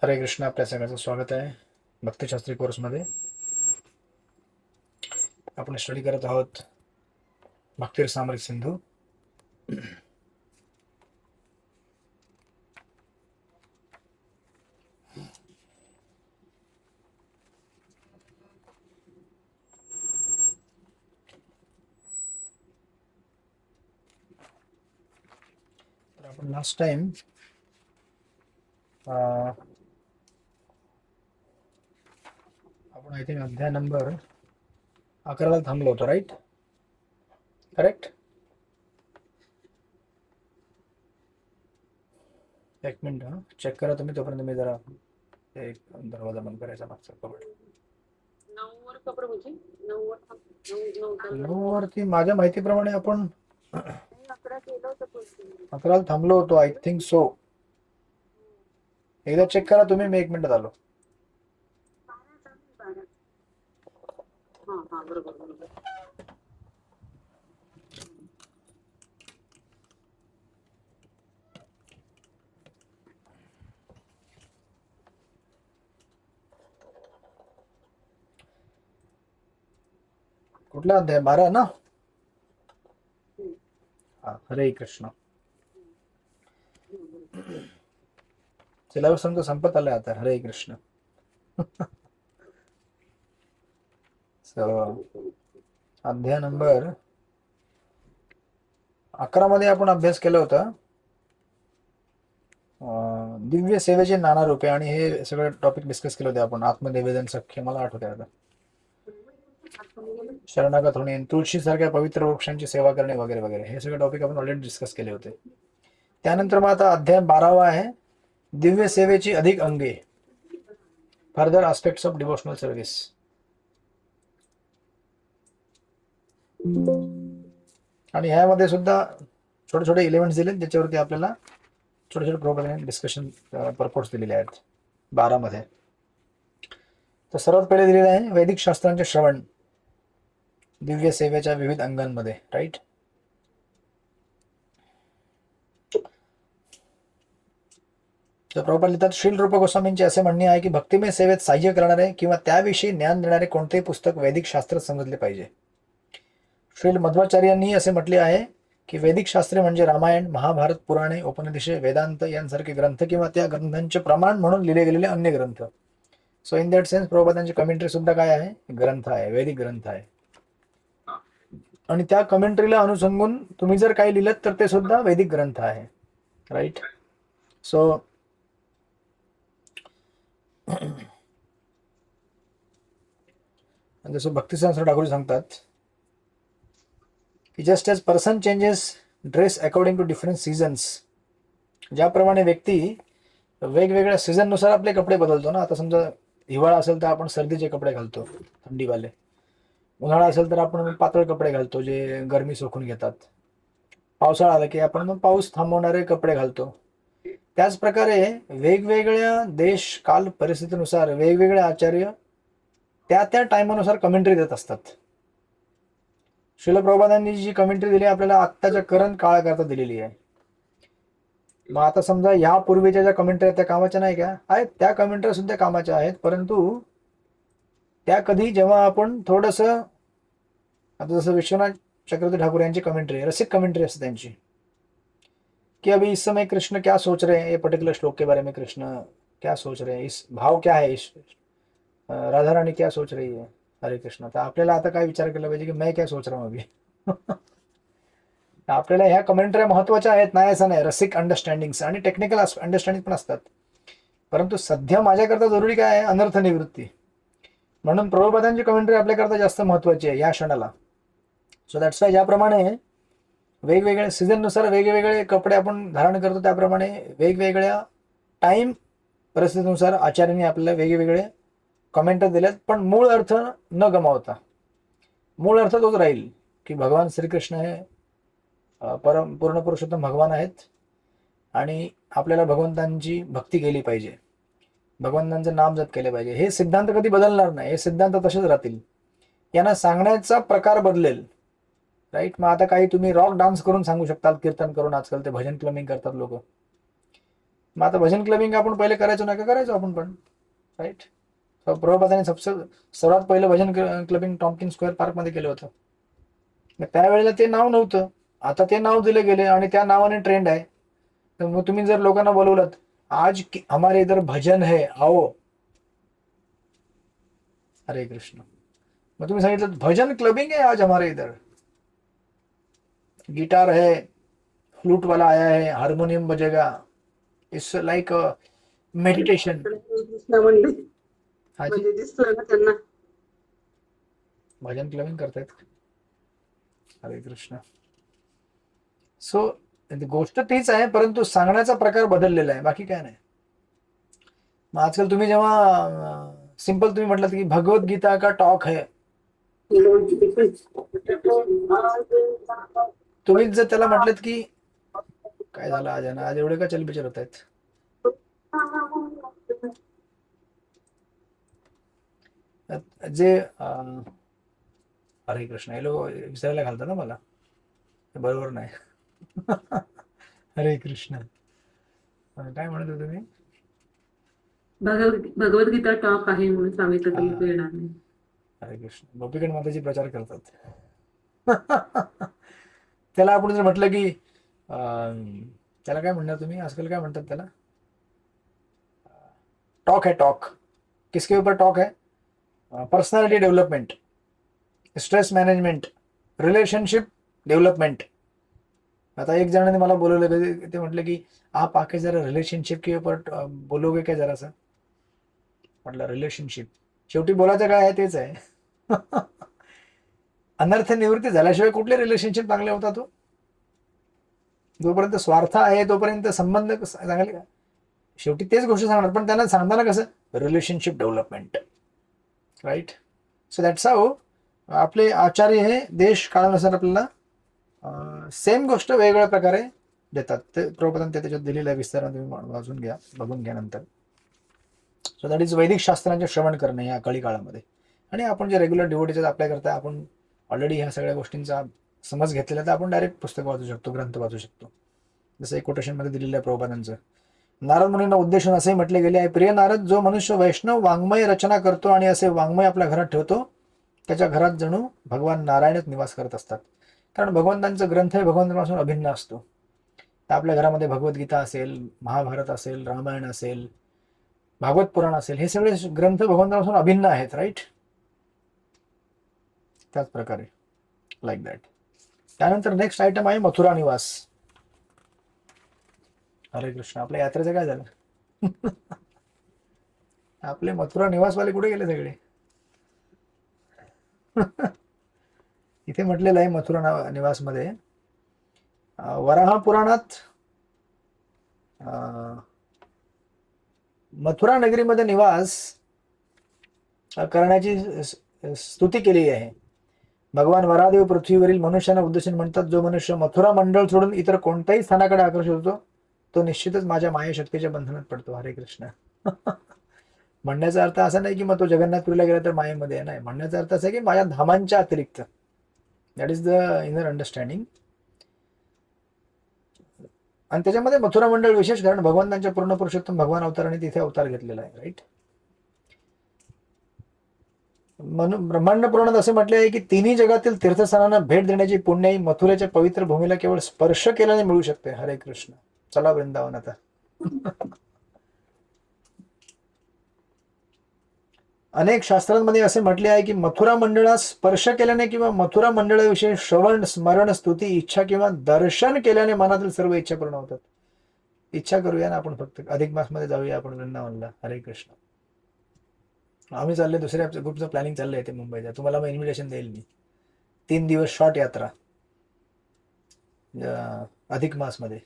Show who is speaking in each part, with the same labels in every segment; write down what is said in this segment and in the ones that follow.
Speaker 1: हरे कृष्ण. आपल्या सगळ्यांचं स्वागत आहे भक्तिशास्त्री कोर्समध्ये. आपण स्टडी करत आहोत भक्ती रसामृत सिंधू. तर आपण लास्ट टाइम आपण आय थिंक अध्याय नंबर 11ला थांबलो होतो, राईट? करेक्ट. एक मिनिट चेक करा तुम्ही, तोपर्यंत मी जरा एक दरवाजा बंद करायचा मागचा कबड. 9 वरती माझ्या माहितीप्रमाणे आपण 11ला थांबलो होतो, आय थिंक सो. एकदा चेक करा तुम्ही, मी 1 मिनिटात आलो. कुठला अध्याय? 12 ना? हा, हरे कृष्ण. सिलेबस आमचं संपत आलाय आता. हरे कृष्ण. अध्याय नंबर 11 मध्ये आपण अभ्यास केला होता दिव्य सेवेचे नाना रूपे, आणि हे सगळे टॉपिक डिस्कस केले होते आपण. आत्मनिवेदन, सख्य, मला आठवते आता, शरणागत होणे, तुळशी सारख्या पवित्र वृक्षांची सेवा करणे वगैरे वगैरे, हे सगळे टॉपिक आपण ऑलरेडी डिस्कस केले होते. त्यानंतर मग आता अध्याय 12वा आहे दिव्य सेवेची अधिक अंगे, further aspects of devotional service. आणि ह्यामध्ये सुद्धा छोटे छोटे एलिमेंट्स दिले ज्याच्यावरती आपल्याला छोटे छोटे प्रोग्राम डिस्कशन पर्पोज दिलेले आहेत 12 मध्ये. तर सर्वात पहिले दिलेले आहे वैदिक शास्त्रांचे श्रवण दिव्य सेवेच्या विविध अंगांमध्ये, राईट? तर प्रभुपाद लिहितात, श्रील रूप गोस्वामींचे असे म्हणणे आहे की भक्तिमय सेवेत साह्य करणारे किंवा त्याविषयी ज्ञान देणारे कोणतेही पुस्तक वैदिक शास्त्र समजले पाहिजे. श्रील मध्वाचार्यांनी असे म्हटले आहे की वैदिक शास्त्रे म्हणजे रामायण, महाभारत, पुराणे, उपनिषदे, वेदांत यांसारखे ग्रंथ किंवा त्या ग्रंथांचे प्रमाण म्हणून लिहिले गेलेले अन्य ग्रंथ. सो इन दॅट सेन्स प्रभुपादांची कमेंट्री सुद्धा काय आहे? ग्रंथ आहे, वैदिक ग्रंथ आहे. आणि त्या कमेंट्रीला अनुसंगून तुम्ही जर काही लिहिलं तर ते सुद्धा वैदिक ग्रंथ आहे, राईट? सो जसं भक्तिसिद्धांत ठाकूर सांगतात की just as person changes dress according to different seasons, ज्याप्रमाणे व्यक्ती वेगवेगळ्या सीझननुसार आपले कपडे बदलतो ना. आता समजा हिवाळा असेल तर आपण सर्दीचे कपडे घालतो, थंडीवाले. उन्हाळा असेल तर आपण पातळ कपडे घालतो जे गरमी सोखून घेतात. पावसाळा आला की आपण मग पाऊस थांबवणारे कपडे घालतो. त्याच प्रकारे वेगवेगळ्या देश काल परिस्थितीनुसार वेगवेगळे आचार्य त्या त्या टायमानुसार कमेंट्री देत असतात. श्रील प्रभुपादांनी जी कमेंट्री दिली आपल्याला आत्ताच्या करंट काळाकरता दिलेली आहे. मग आता समजा या पूर्वीच्या ज्या कमेंट्री आहेत त्या कामाच्या नाही का? आहेत, त्या कमेंट्री सुद्धा कामाच्या आहेत, परंतु त्या कधी जेव्हा आपण थोडस, आता जसं विश्वनाथ चक्रवर्ती ठाकुर यांची कमेंट्री, रसिक कमेंट्री असते त्यांची, कि अभी इस समय कृष्ण क्या सोच रहे हैं, ये पर्टिकुलर श्लोक के बारे में कृष्ण क्या सोच रहे हैं, इस भाव क्या है, इस राधा रानी क्या सोच रही है, हरे कृष्ण. तर आपल्याला आता काय विचार केला पाहिजे की मैं क्या सोच रहा हूँ अभी. आपल्याला ह्या कमेंट्री महत्वाच्या आहेत, नाही असं नाही. रसिक अंडरस्टँडिंग्स आणि टेक्निकल अंडरस्टँडिंग पण असतात, परंतु सध्या माझ्याकरता जरुरी काय आहे? अनर्थ निवृत्ती. म्हणून प्रभुपादांची कमेंट्री आपल्याकरता जास्त महत्वाची आहे या क्षणाला. सो दॅट्स वाय ज्याप्रमाणे वेगवेगळ्या सीझननुसार वेगवेगळे कपडे आपण धारण करतो, त्याप्रमाणे वेगवेगळ्या टाइम परिस्थितीनुसार आचार्यांनी आपल्याला वेगवेगळे कमेंट दिलेत, पण मूळ अर्थ न गमावता. मूळ अर्थ तोच राहील की भगवान श्रीकृष्ण हे परम पूर्ण पुरुषोत्तम भगवान आहेत आणि आपल्याला भगवंतांची भक्ती केली पाहिजे, भगवंतांचं नाम जप केले पाहिजे. हे सिद्धांत कधी बदलणार नाही, हे सिद्धांत तसेच राहतील. यांना सांगण्याचा प्रकार बदलेल, राईट? मग आता काही तुम्ही रॉक डान्स करून सांगू शकतात, कीर्तन करून. आजकाल ते भजन क्लबिंग करतात लोक, मग आता भजन क्लबिंग आपण पहिले करायचो ना, का करायचो आपण पण, राईट. प्रभुपादांनी सर्वात पहिलं भजन क्लबिंग टॉम्किन स्क्वेअर पार्क मध्ये केलं होतं. त्यावेळेला ते नाव नव्हतं, आता ते नाव दिले गेले आणि त्या नावाने ट्रेंड आहे. तर मग तुम्ही जर लोकांना बोलवलं, आज हमारे इधर भजन है आओ, हरे कृष्ण, मग तुम्ही सांगितलं भजन क्लबिंग है आज हमारे इधर, गिटार है, फ्लूट वाला आया है, हारमोनियम बजेगा, इट्स लाइक मेडिटेशन.
Speaker 2: कृष्ण म्हणले
Speaker 1: हाजी,
Speaker 2: म्हणजे दिसतोय ना त्यांना.
Speaker 1: भजन क्लबिंग करतायत. हरे कृष्ण. सो गोष्ट तीच आहे, परंतु सांगण्याचा प्रकार बदललेला आहे, बाकी काय नाही. मग आजकाल तुम्ही जेव्हा सिंपल तुम्ही म्हटलं की भगवद्गीता का टॉक है, तुम्ही जर त्याला म्हटलं की काय झालं आज आहे ना, आज एवढे का चलबिचल होत आहेत. जे हरे कृष्ण हे लोक विसरायला घालतात ना मला, हे बरोबर नाही. हरे कृष्ण. काय म्हणत होते तुम्ही?
Speaker 2: भगवद्गीता टॉक आहे म्हणून सांगितलं तर लोक येणार नाही.
Speaker 1: हरे कृष्ण. गोपीगण माताजी प्रचार करतात. त्याला आपण जर म्हटलं की त्याला काय म्हणणार तुम्ही, आजकाल काय म्हणतात त्याला, टॉक है टॉक. किसके ऊपर टॉक है? Personality development, stress management, relationship development. आता एक जणाने मला बोलवलं, ते म्हटलं की आप आके जरा रिलेशनशिप के ऊपर बोलोगे क्या जरासा. म्हटलं रिलेशनशिप शेवटी बोलायचं काय आहे तेच आहे. अनर्थ निवृत्ती झाल्याशिवाय कुठले रिलेशनशिप चांगले होतात तो. जोपर्यंत स्वार्थ आहे तोपर्यंत संबंध चांगले का, शेवटी तेच गोष्ट सांगणार, पण त्यांना सांगताना कसं relationship development, right. So that's how आपले आचार्य हे देश काळानुसार आपल्याला सेम गोष्ट वेगवेगळ्या प्रकारे देतात. ते प्रभुपादांनी ते त्याच्यात दिलेलं आहे, विस्ताराने तुम्ही वाचून घ्या, बघून घ्या नंतर. सो दॅट इज वैदिक शास्त्रांचे श्रवण करणे या कळी काळामध्ये. आणि आपण जे रेग्युलर डिवोटीचे अप्लाय करताय, आपण ऑलरेडी ह्या सगळ्या गोष्टींचा समज घेतलेला, तर आपण डायरेक्ट पुस्तक वाचू शकतो, ग्रंथ वाचू शकतो. जसं एक कोटेशनमध्ये दिलेलं आहे प्रभुपादांचं. नारद मुनींना उद्देशून असेही म्हटले गेले आहे, प्रिय नारद, जो मनुष्य वैष्णव वाङ्मय रचना करतो आणि असे वाङ्मय आपल्या घरात ठेवतो, त्याच्या घरात जणू भगवान नारायणच निवास करत असतात. कारण भगवंतांचं ग्रंथ हे भगवंतापासून अभिन्न असतो. तर आपल्या घरामध्ये भगवद्गीता असेल, महाभारत असेल, रामायण असेल, भागवत पुराण असेल, हे सगळे ग्रंथ भगवंतापासून अभिन्न आहेत, राईट. त्याच प्रकारे लाईक दॅट. त्यानंतर नेक्स्ट आयटम आहे मथुरा निवास. हरे कृष्ण. आपल्या यात्रेचं काय झालं? आपले मथुरा निवासवाले कुठे गेले सगळे? इथे म्हटलेलं आहे मथुरा निवासमध्ये, वराह पुराणात मथुरा नगरीमध्ये निवास करण्याची स्तुती केली आहे. भगवान वरादेव पृथ्वीवरील मनुष्यांना उद्देशून म्हणतात, जो मनुष्य मथुरा मंडळ सोडून इतर कोणत्याही स्थानाकडे आकर्षित होतो, तो निश्चितच माझ्या मायाशक्तीच्या बंधनात पडतो. हरे कृष्ण. म्हणण्याचा अर्थ असा नाही की मग तो जगन्नाथपुरीला गेला तर मायेमध्ये नाही. म्हणण्याचा अर्थ असा की माझ्या धामांच्या अतिरिक्त. That is the inner understanding. आणि त्याच्यामध्ये मथुरा मंडळ विशेष, कारण भगवंतांच्या पूर्ण पुरुषोत्तम भगवान अवताराने तिथे अवतार घेतलेला आहे, राईट. म्हणून ब्रह्मांड पुराणात असे म्हटले आहे की तिन्ही जगातील तीर्थस्थानांना भेट देण्याची पुण्य ही मथुरेच्या पवित्र भूमीला केवळ स्पर्श केल्याने मिळू शकते. हरे कृष्ण. चला वृंदावन आता. अनेक शास्त्रांमध्ये असे म्हटले आहे की मथुरा मंडळास स्पर्श केल्याने किंवा मथुरा मंडळाविषयी श्रवण, स्मरण, स्तुती, इच्छा किंवा दर्शन केल्याने मनातील सर्व इच्छा पूर्ण होतात. इच्छा करूया ना आपण, फक्त अधिक मास मध्ये जाऊया आपण वृंदावनला. हरे कृष्ण. आम्ही चालले, दुसऱ्या ग्रुपचं प्लॅनिंग चाललंय ते मुंबईचा. तुम्हाला मग इन्व्हिटेशन देईल मी. 3 दिवस शॉर्ट यात्रा अधिक मास मध्ये.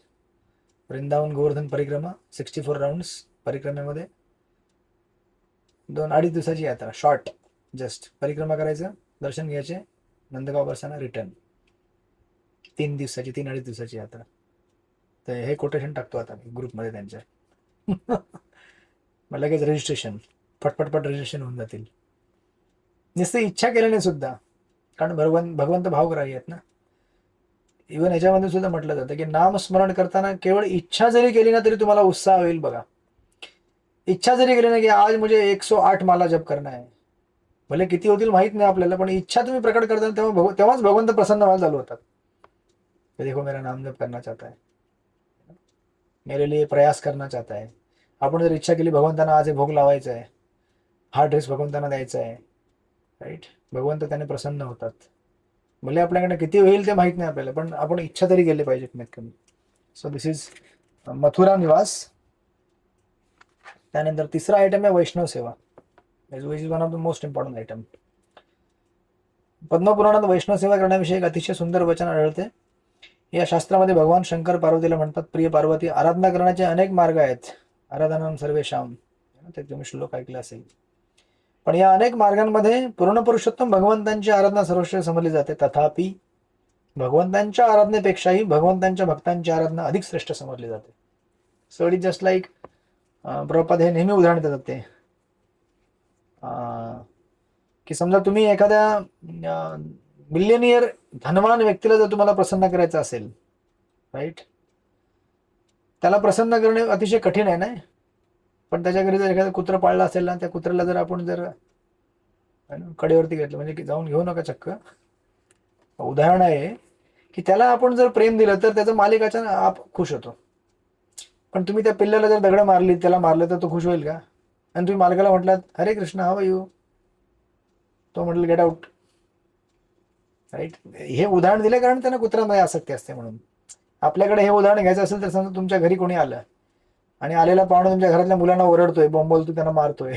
Speaker 1: वृंदावन गोवर्धन परिक्रमा 64 राऊंड्स परिक्रमेमध्ये 2-2.5 दिवसाची यात्रा, शॉर्ट. जस्ट परिक्रमा करायचं, दर्शन घ्यायचे, नंदगाव बरसाना, रिटर्न. 3 दिवसाची, 3-2.5 दिवसाची यात्रा. तर हे कोटेशन टाकतो आता मी ग्रुपमध्ये त्यांच्या. मग लगेच रजिस्ट्रेशन, पटपटपट रजिस्ट्रेशन होऊन जातील. नुसती इच्छा केल्याने सुद्धा, कारण भगवंत भावग्राही आहेत ना. इव्हन ह्याच्यामध्ये सुद्धा म्हटलं जातं की नामस्मरण करताना केवळ इच्छा जरी केली ना तरी तुम्हाला उत्साह होईल बघा. इच्छा जरी केली ना की आज मुझे 108 माला जप करना है, भले किती होतील माहित नाही आपल्याला, पण इच्छा तुम्ही प्रकट करता तेव्हाच भगवंत प्रसन्न व्हायला चालू होतात. ते देखो मेरा नाम जप करना चाहता है, मेरे लिए प्रयास करना चाहता है. आपण जर इच्छा केली भगवंतांना आज हे भोग लावायचा आहे, हा ड्रेस भगवंतांना द्यायचा आहे, राईट, भगवंत त्याने प्रसन्न होतात. भले आपल्याकडे किती होईल ते माहित नाही आपल्याला, पण आपण इच्छा तरी केली पाहिजे कमीत कमी. सो दिस इज मथुरा निवास. त्यानंतर तिसरा आयटम आहे वैष्णव सेवा, which is one of the most important item. पद्मपुराणात वैष्णव सेवा करण्याविषयी एक अतिशय सुंदर वचन आढळते. या शास्त्रामध्ये भगवान शंकर पार्वतीला म्हणतात, प्रिय पार्वती, आराधना करण्याचे अनेक मार्ग आहेत. आराधनाम सर्वेशाम, ते तुम्ही श्लोक ऐकले असेल. पण या अनेक मार्गांमध्ये पूर्ण पुरुषोत्तम भगवंतांची आराधना सर्वश्रेष्ठ समजली जाते. तथापि भगवंतांच्या आराधनेपेक्षाही भगवंतांच्या भक्तांची आराधना अधिक श्रेष्ठ समजली जाते. So it is just like, Prabhupada हे नेहमी उदाहरण देतात ते, की समजा तुम्ही एखाद्या मिलियनियर धनवान व्यक्तीला जर तुम्हाला प्रसन्न करायचं असेल, राईट, त्याला प्रसन्न करणे अतिशय कठीण आहे ना. पण त्याच्या घरी जर एखादं कुत्रं पाळलं असेल ना, त्या कुत्र्याला जर आपण जर कडेवरती घेतलं, म्हणजे जाऊन घेऊ नका चक्क, उदाहरण आहे की त्याला आपण जर प्रेम दिलं तर त्याचा मालिक अचानक आप खुश होतो. पण तुम्ही त्या पिल्ल्याला जर दगड मारली, त्याला मारलं, तर तो खुश होईल का? आणि तुम्ही मालकाला म्हटलात, हरे कृष्ण हाव यू, तो म्हटलं गेट आउट, राईट. हे उदाहरण दिले कारण त्यांना कुत्र्यामध्ये आसक्ती असते म्हणून. आपल्याकडे हे उदाहरण घ्यायचं असेल तर समजा तुमच्या घरी कोणी आलं आणि आलेला पाहुणा तुमच्या घरातल्या मुलांना ओरडतोय, बोंबलतो, त्यांना मारतोय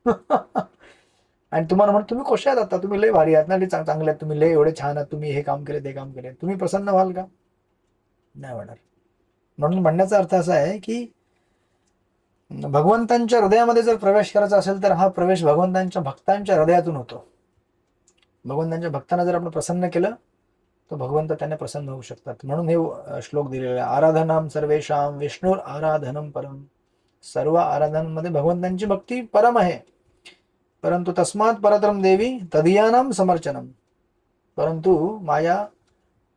Speaker 1: आणि तुम्हाला म्हणतो, तुम्ही कसे आहात आता, तुम्ही लय भारी आहात ना, चांगले आहेत तुम्ही, लय एवढे छान आहात तुम्ही, हे काम केले ते काम केले, तुम्ही प्रसन्न व्हाल का? नाही होणार. म्हणून म्हणण्याचा अर्थ असा आहे की भगवंतांच्या हृदयामध्ये जर प्रवेश करायचा असेल तर हा प्रवेश भगवंतांच्या भक्तांच्या हृदयातून होतो. भगवंतांच्या भक्तांना जर आपण प्रसन्न केलं तर भगवंत त्याने प्रसन्न होऊ शकतात. म्हणून हे श्लोक दिलेले आहे, आराधनाम सर्वेशाम विष्णुर आराधनम परम. सर्व आराधनांमध्ये भगवंतांची भक्ती परम आहे. परंतु तस्मात परतरम देवी तदीयानाम समर्चनम. परंतु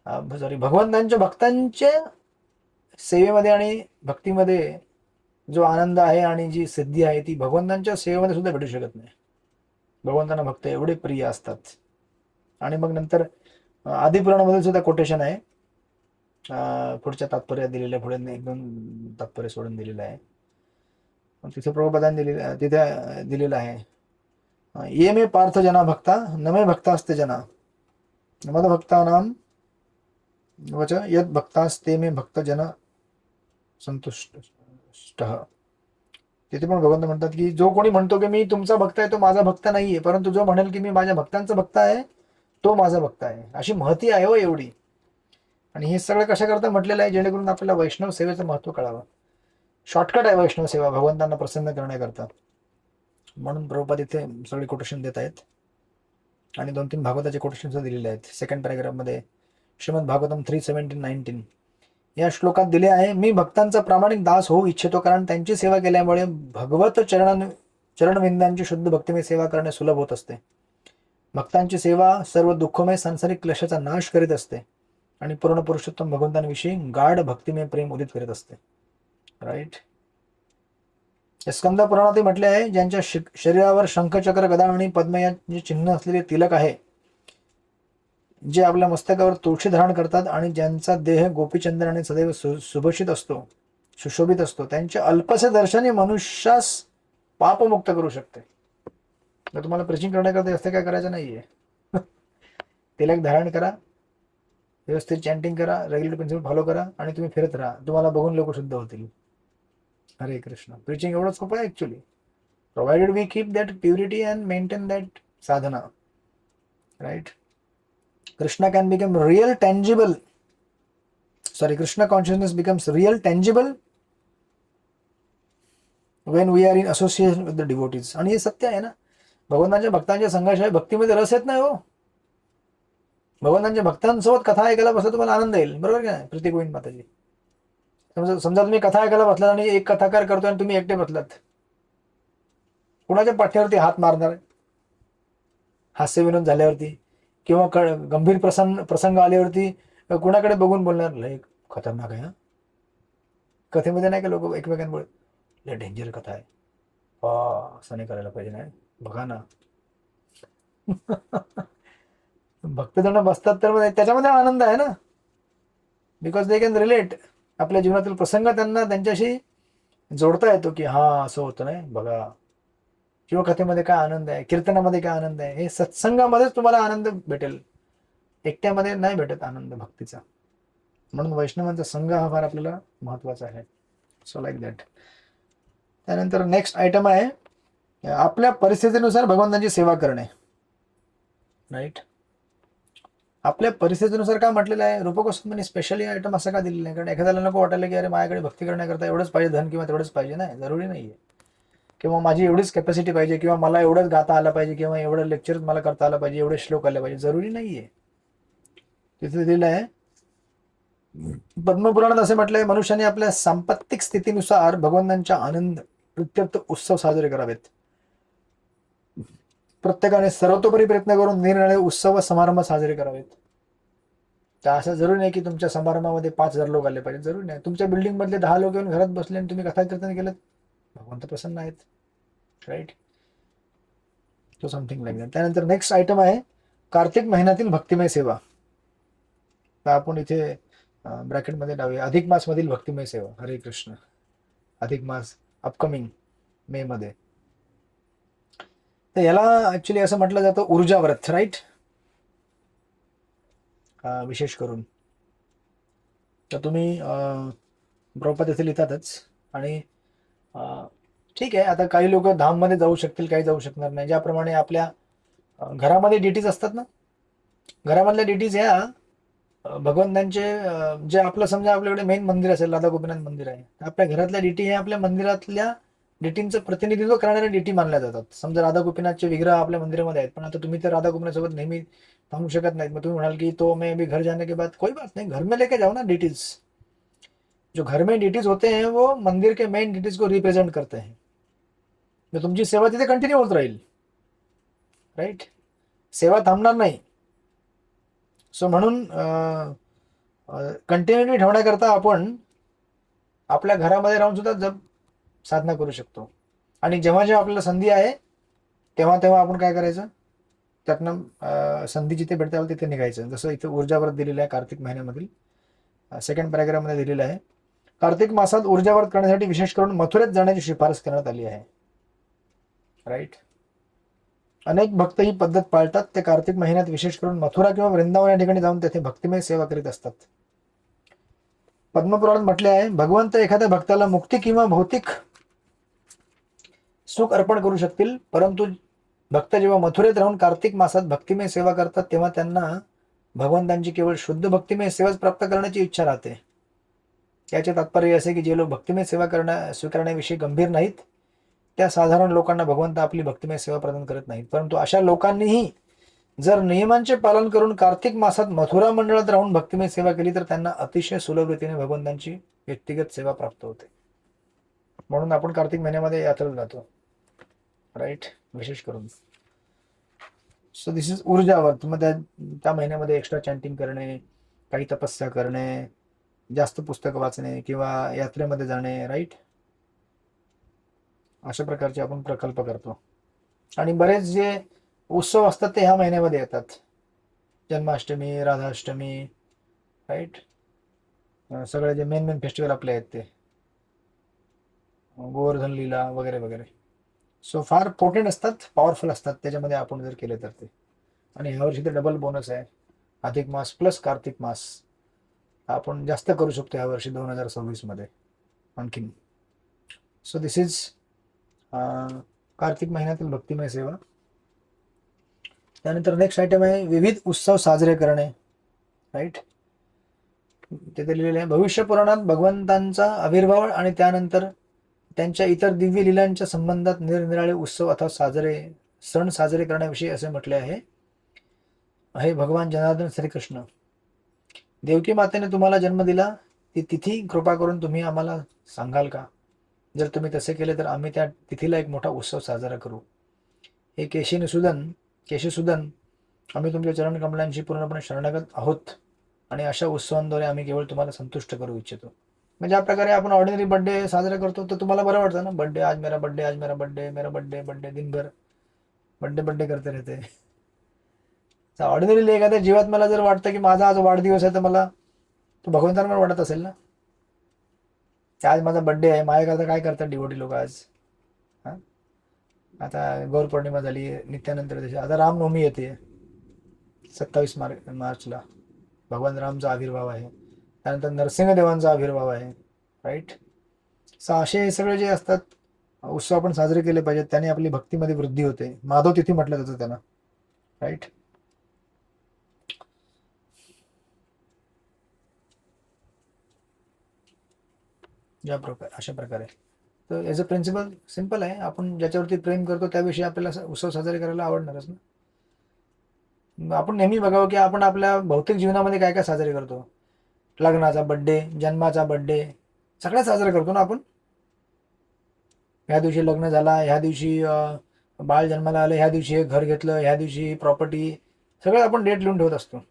Speaker 1: भगवंतांच्या भक्तांच्या सेवेमध्ये आणि भक्तीमध्ये जो आनंद आहे आणि जी सिद्धी आहे ती भगवंतांच्या सेवेमध्ये सुद्धा भेटू शकत नाही. भगवंतांना भक्त एवढे प्रिय असतात. आणि मग नंतर आदिपुराणामध्ये सुद्धा कोटेशन आहे, पुढच्या तात्पर्य दिलेलं आहे, पुढे एक दोन तात्पर्य सोडून दिलेलं आहे. तिथे प्रभुपादांनी तिथे दिलेलं आहे, ये मे पार्थ जना भक्ता न मे भक्तास्ते जना मद भक्तानाम वच यद भक्तास्ते मे भक्त जन संतुष्ट. तिथे पण भगवंत म्हणतात की जो कोणी म्हणतो की मी तुमचा भक्त आहे तो माझा भक्त नाहीये, परंतु जो म्हणेल की मी माझ्या भक्तांचा भक्त आहे तो माझा भक्त आहे. अशी महती आहे हो एवढी. आणि हे सगळं कशा करता म्हटलेलं आहे, जेणेकरून आपल्याला वैष्णव सेवेचं महत्व कळावं. शॉर्टकट आहे वैष्णव सेवा भगवंतांना प्रसन्न करण्याकरता. म्हणून प्रभुपाद इथे सगळे कोटेशन देत आहेत आणि 2-3 भागवताचे कोटेशन सुद्धा दिलेले आहेत. सेकंड पॅराग्राफमध्ये श्रीमद भागवतम 3:17-19 या श्लोकात दिले आहे, मी भक्तांचा प्रामाणिक दास होऊ इच्छितो, कारण त्यांची सेवा केल्यामुळे भगवत चरणविंदांची शुद्ध भक्तिमय सेवा करणे सुलभ होत असते. भक्तांची सेवा सर्व दुःखमय सांसारिक क्लेशाचा नाश करीत असते आणि पूर्ण पुरुषोत्तम भगवंतांविषयी गाढ भक्तिमय प्रेम उदित करीत असते. राईट. स्कंद पुराणात म्हटले आहे, ज्यांच्या शरीरावर शंखचक्र गदा आणि पद्म यांचे चिन्ह असलेले तिलक आहे, जे आपल्या मस्तकावर तुळशी धारण करतात आणि ज्यांचा देह गोपीचंदन आणि सदैव सुशोभित असतो, त्यांचे अल्पसे दर्शने मनुष्यास पापमुक्त करू शकते. तर तुम्हाला प्रीचिंग करण्याकरता जास्त काय करायचं नाहीये. तिलक धारण करा, व्यवस्थित चॅन्टिंग करा, रेग्युलर प्रिन्सिपल फॉलो करा आणि तुम्ही फिरत राहा, तुम्हाला बघून लोक शुद्ध होतील. हरे कृष्ण. प्रीचिंग एवढंच खूप आहे actually, provided we keep that purity and maintain that sadhana. Right. Krishna can become real tangible. Krishna consciousness becomes real tangible when we are in association with the devotees. आणि हे सत्य आहे ना, भगवंतांच्या भक्तांच्या संघाशिवाय भक्तीमध्ये रस येत नाही हो. भगवंतांच्या भक्तांसोबत कथा ऐकायला बसला तुम्हाला आनंद येईल, बरोबर का नाही प्रीती गोविंद माताजी. समजा तुम्ही कथा ऐकायला बसलात आणि एक कथाकार करतोय आणि तुम्ही एकटे बसलात, कुणाच्या पाठ्यावरती हात मारणार? हास्य विनोद झाल्यावरती किंवा गंभीर प्रसंग आल्यावरती कुणाकडे बघून बोलणार, लय खतरनाक आहे हा. कथेमध्ये नाही का लोक एकमेकांमुळे लय डेंजर कथा आहे, असं नाही करायला पाहिजे, नाही बघा ना. भक्तजन बसतात तर मग त्याच्यामध्ये आनंद आहे ना, बिकॉज दे कॅन रिलेट. आपल्या जीवनातील प्रसंग त्यांना त्यांच्याशी जोडता येतो की हा असं होतं नाही बघा. किंवा कथेमध्ये काय आनंद आहे, कीर्तनामध्ये काय आनंद आहे, हे सत्संगामध्येच तुम्हाला आनंद भेटेल, एकट्यामध्ये नाही भेटत आनंद भक्तीचा. म्हणून वैष्णवांचा संघ हा फार आपल्याला महत्वाचा आहे. So like that. त्यानंतर नेक्स्ट आयटम आहे आपल्या परिस्थितीनुसार भगवंतांची सेवा करणे. राईट. आपल्या परिस्थितीनुसार काय म्हटलेलं आहे, रूपगोस्वामींनी स्पेशली आयटम असं का दिलेलं आहे, कारण एखाद्याला नको वाटायला की अरे माझ्याकडे भक्ती करण्याकरता एवढंच पाहिजे धन किंवा तेवढंच पाहिजे, नाही, जरुरी नाहीये. किंवा माझी एवढीच कॅपॅसिटी पाहिजे, किंवा मला एवढंच गाता आलं पाहिजे, किंवा एवढं लेक्चर मला करता आलं पाहिजे, एवढे श्लोक आले पाहिजे, जरुरी नाहीये. तिथे दिलं आहे पद्मपुराणात असे म्हटलंय, मनुष्याने आपल्या सांपत्तिक स्थितीनुसार भगवंतांच्या आनंद प्रित्यर्थ उत्सव साजरे करावेत. प्रत्येकाने सर्वतोपरी प्रयत्न करून निरनिराळे उत्सव व समारंभ साजरे करावेत. तर असं जरुरी नाही की तुमच्या समारंभामध्ये 5,000 लोक आले पाहिजे, जरुरी नाही. तुमच्या बिल्डिंग मधले 10 लोक येऊन घरात बसले आणि तुम्ही कथा कीर्तन केलं, भगवंत प्रसन्न आहेत. राईट. तो समथिंग लाईक दॅट. त्यानंतर नेक्स्ट आयटम आहे कार्तिक महिन्यातील भक्तिमय सेवा. तर आपण इथे ब्रॅकेटमध्ये लावूया अधिक मास मधील भक्तिमय सेवा. हरे कृष्ण. अधिक मास अपकमिंग मे मध्ये. तर याला ऍक्च्युली असं म्हटलं जातं ऊर्जा व्रत. राईट. विशेष करून तर तुम्ही प्रभुपाद येथे लिहितातच. आणि ठीक आहे, आता काही लोक धाममध्ये जाऊ शकतील, काही जाऊ शकणार नाही. ज्याप्रमाणे आपल्या घरामध्ये ड्युटीज असतात ना, घरामधल्या ड्युटीज ह्या भगवंतांचे जे आपलं समजा आपल्याकडे मेन मंदिर असेल, राधा गोपीनाथ मंदिर आहे, आपल्या घरातल्या ड्युटी हे आपल्या मंदिरातल्या ड्युटींचं प्रतिनिधित्व करणाऱ्या ड्युटी मानल्या जातात. समजा राधा गोपीनाथचे विग्रह आपल्या मंदिरामध्ये आहेत, पण आता तुम्ही तर राधा गोपीनाथ सोबत नेहमी थांबू शकत नाहीत. मग तुम्ही म्हणाल की तो मैं अभी घर जाने के बाद, कोई बात नहीं, घर में लेके जाओ ना ड्यूटीज. जो घर में ड्यूटीज होते हैं वो मंदिर के मेन ड्यूटीज को रिप्रेझेंट करते हैं. मग तुमची सेवा तिथे कंटिन्यू होत राहील. राईट. सेवा थांबणार नाही. सो म्हणून कंटिन्युटी ठेवण्याकरता आपण आपल्या घरामध्ये राहून सुद्धा जप साधना करू शकतो. आणि जेव्हा जेव्हा आपल्याला संधी आहे तेव्हा तेव्हा आपण काय करायचं, त्यातनं संधी जिथे भेटते तिथे निघायचं. जसं इथे ऊर्जाव्रत दिलेलं आहे कार्तिक महिन्यामधील सेकंड पॅराग्राफमध्ये दिलेलं आहे. कार्तिक मासात ऊर्जाव्रत करण्यासाठी विशेष करून मथुरेत जाण्याची शिफारस करण्यात आली आहे. राईट. अनेक भक्त ही पद्धत पाळतात. ते कार्तिक महिन्यात विशेष करून मथुरा किंवा वृंदावन या ठिकाणी जाऊन तेथे भक्तिमय सेवा करीत असतात. पद्मपुराणात म्हटले आहे, भगवंत एखाद्या भक्ताला मुक्ती किंवा भौतिक सुख अर्पण करू शकतील, परंतु भक्त जेव्हा मथुरेत राहून कार्तिक मासात भक्तिमय सेवा करतात तेव्हा त्यांना भगवंतांची केवळ शुद्ध भक्तिमय सेवाच प्राप्त करण्याची इच्छा राहते. याचे तात्पर्य असे की जे लोक भक्तिमय सेवा स्वीकारण्याविषयी गंभीर नाहीत, त्या साधारण लोकांना भगवंत आपली भक्तिमय सेवा प्रदान करत नाहीत. परंतु अशा लोकांनीही जर नियमांचे पालन करून कार्तिक मासात मथुरा मंडळात राहून भक्तिमय सेवा केली तर त्यांना अतिशय सुलभ रीतीने भगवंतांची व्यक्तिगत सेवा प्राप्त होते. म्हणून आपण कार्तिक महिन्यामध्ये यात्रेला जातो. राईट. विशेष करून. सो दिस इज ऊर्जावर्त. मग त्या महिन्यामध्ये एक्स्ट्रा चॅन्टिंग करणे, काही तपस्या करणे, जास्त पुस्तक वाचणे किंवा यात्रेमध्ये जाणे. राईट. अशा प्रकारचे आपण प्रकल्प करतो. आणि बरेच जे उत्सव असतात ते ह्या महिन्यामध्ये येतात. जन्माष्टमी, राधाष्टमी. राईट. सगळे जे मेन फेस्टिवल आपले आहेत ते, गोवर्धन लीला वगैरे वगैरे. सो फार पोटेंट असतात, पॉवरफुल असतात त्याच्यामध्ये आपण जर केले तर ते. आणि ह्यावर्षी तर डबल बोनस आहे, अधिक मास प्लस कार्तिक मास. आपण जास्त करू शकतो ह्यावर्षी 2026 मध्ये आणखीन. सो दिस इज कार्तिक महिन्यातील भक्तिमय सेवा. त्यानंतर नेक्स्ट आयटम आहे विविध उत्सव साजरे करणे. राईट. तिथे लिहिलेले आहे, भविष्य पुराणात भगवंतांचा आविर्भाव आणि त्यानंतर त्यांच्या इतर दिव्य लीलांच्या संबंधात निरनिराळे उत्सव अथवा सण साजरे करण्याविषयी असे म्हटले आहे, हे भगवान जनार्दन श्रीकृष्ण, देवकी मातेने तुम्हाला जन्म दिला, ती तिथी कृपा करून तुम्ही आम्हाला सांगाल का? जर तुम्ही तसे केले तर आम्ही त्या तिथीला एक मोठा उत्सव साजरा करू. हे केशीसुदन, आम्ही तुमच्या चरण कमलांशी पूर्णपणे शरणागत आहोत. आणि अशा उत्सवांद्वारे आम्ही केवळ तुम्हाला संतुष्ट करू इच्छितो. म्हणजे ज्या प्रकारे आपण ऑर्डिनरी बर्थडे साजरा करतो तर तुम्हाला बरं वाटतं ना, बर्थडे आज मेरा बर्थडे, आज मेरा बर्थडे, मेरा बर्थडे, बर्थडे दिनभर बर्थडे बर्थडे करते रहते. ऑर्डिनरीली एखाद्या जीवात्म्याला जर वाटतं की माझा आज वाढदिवस आहे तर मला तो भगवंतांना पण वाटत असेल ना, की आज माझा बर्थडे आहे, माझ्याकरता काय करतात डिवोटी लोक आज. हा, आता गौर पौर्णिमा झाली, नित्यानंतर दिवशी आता रामनवमी येते 27 मार्चला. भगवान रामचा आविर्भाव आहे. त्यानंतर नरसिंहदेवांचा आविर्भाव आहे. राईट. असे हे सगळे जे असतात उत्सव आपण साजरे केले पाहिजेत. त्याने आपली भक्तीमध्ये वृद्धी होते. माधव तिथी म्हटलं जातं त्यांना. राईट. अशा प्रकारे तर याचं प्रिन्सिपल सिम्पल आहे. आपण ज्याच्यावरती प्रेम करतो त्याविषयी आपल्याला उत्सव साजरे करायला आवडणारच ना. आपण नेहमी बघावं की आपण आपल्या भौतिक जीवनामध्ये काय काय साजरे करतो. लग्नाचा बड्डे, जन्माचा बड्डे, सगळ्यात साजरा करतो ना आपण. ह्या दिवशी लग्न झाला, ह्या दिवशी बाळ जन्माला आलं, ह्या दिवशी हे घर घेतलं, ह्या दिवशी प्रॉपर्टी, सगळं आपण डेट लिहून ठेवत असतो.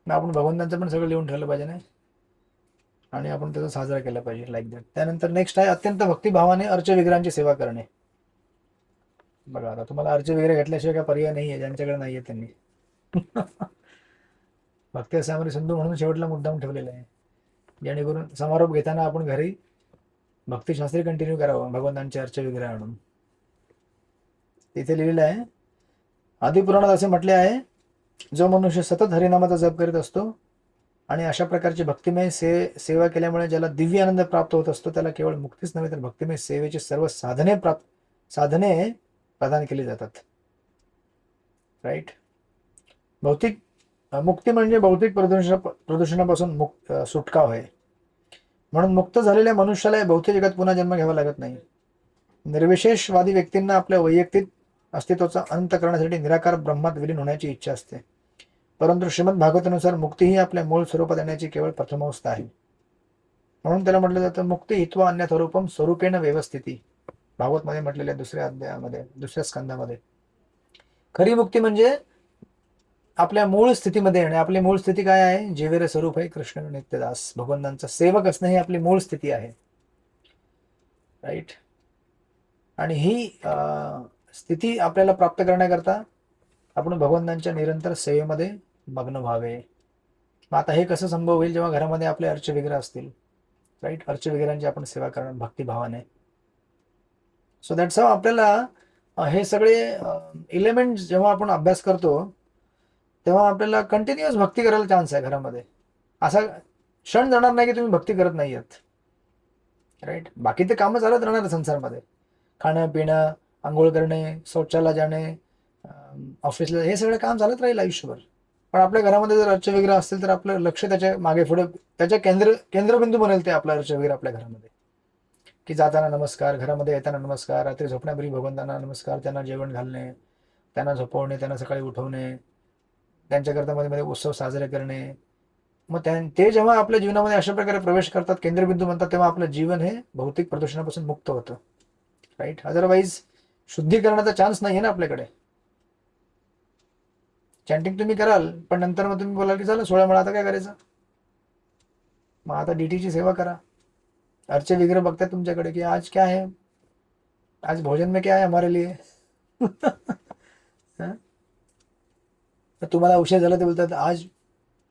Speaker 1: आपण भगवंतांचं पण सगळं लिहून ठेवलं पाहिजे ना, आणि आपण त्याचा साजरा केला पाहिजे लाईक दॅट. त्यानंतर नेक्स्ट आहे अत्यंत भक्तिभावाने अर्चविग्रहांची सेवा करणे. बघा आता तुम्हाला अर्चविग्रह घेतल्याशिवाय काय पर्याय नाही आहे, ज्यांच्याकडे नाही आहे त्यांनी. भक्ती असामरी सिंधू म्हणून शेवटला मुद्दाम ठेवलेला आहे, जेणेकरून समारोप घेताना आपण घरी भक्तिशास्त्री कंटिन्यू करावं भगवंतांचे अर्चविग्रह आणून. तिथे लिहिलेलं आहे, आदिपुराणात असे म्हटले आहे, जो मनुष्य सतत हरिनामाचा जप करीत असतो आणि अशा प्रकारची भक्तिमय सेवा केल्यामुळे ज्याला दिव्य आनंद प्राप्त होत असतो, त्याला केवळ मुक्तीच नव्हे तर भक्तिमय सेवेची सर्व साधने प्रदान केली जातात. राईट. भौतिक मुक्ती म्हणजे भौतिक प्रदूषणापासून सुटका होय. म्हणून मुक्त झालेल्या मनुष्याला भौतिक जगात पुन्हा जन्म घ्यावा लागत नाही. निर्विशेषवादी व्यक्तींना आपल्या वैयक्तिक अस्तित्वाचा अंत करण्यासाठी निराकार ब्रह्मात विलीन होण्याची इच्छा असते. परंतु श्रीमद भागवतानुसार मुक्ती ही आपल्या मूळ स्वरूपात येण्याची केवळ प्रथमावस्था आहे. म्हणून त्याला म्हटलं जातं मुक्ती हित्वा अन्यथा रूपम स्वरूपेण व्यवस्थिती. भागवतमध्ये म्हटलेल्या दुसऱ्या अध्यायामध्ये, दुसऱ्या स्कंदामध्ये. खरी मुक्ती म्हणजे आपल्या मूळ स्थितीमध्ये येणे. आपली मूळ स्थिती काय आहे? जेवेरे स्वरूप आहे कृष्ण नित्यदास, भगवंतांचा सेवक असणं ही आपली मूळ स्थिती आहे. राईट. आणि ही स्थिती आपल्याला प्राप्त करण्याकरता आपण भगवंतांच्या निरंतर सेवेमध्ये मग्न व्हावे. मग आता हे कसं संभव होईल? जेव्हा घरामध्ये आपले अर्चविग्रह असतील. राईट. अर्चविग्रहांची आपण सेवा करणं भक्तिभावाने. सो दॅट्स हाऊ आपल्याला हे सगळे एलिमेंट जेव्हा आपण अभ्यास करतो तेव्हा आपल्याला कंटिन्युअस भक्ती करायला चान्स आहे घरामध्ये. असा क्षण जाणार नाही की तुम्ही भक्ती करत नाही आहात. राईट. बाकी ते कामं चालत राहणार संसारमध्ये. खाणं पिणं, आंघोळ करणे, शौचाला जाणे, ऑफिसला, हे सगळं काम चालत राहील आयुष्यभर. पण आपल्या घरामध्ये जर अर्चविग्रह असतील तर आपलं लक्ष त्याच्या मागे पुढे, त्याच्या केंद्रबिंदू बनेल ते आपला अर्चविग्रह आपल्या घरामध्ये. की जाताना नमस्कार, घरामध्ये येताना नमस्कार, रात्री झोपण्यापूर्वी भगवंतांना नमस्कार, त्यांना जेवण घालणे, त्यांना झोपवणे, त्यांना सकाळी उठवणे, त्यांच्याकरता मध्ये मध्ये उत्सव साजरे करणे. मग ते जेव्हा आपल्या जीवनामध्ये अशा प्रकारे प्रवेश करतात, केंद्रबिंदू म्हणतात, तेव्हा आपलं जीवन हे भौतिक प्रदूषणापासून मुक्त होतं. राईट. अदरवाईज शुद्धीकरणाचा चान्स नाही आहे ना आपल्याकडे. चॅन्टिंग तुम्ही कराल पण नंतर मग तुम्ही बोलाल की झालं 16 वेळा, आता काय करायचं? मग आता डीटीची सेवा करा. अर्चे विग्रह बघतात तुमच्याकडे की आज क्या है, आज भोजन में क्या है हमारे लिए. तर तुम्हाला उशीर झाला ते बोलतात आज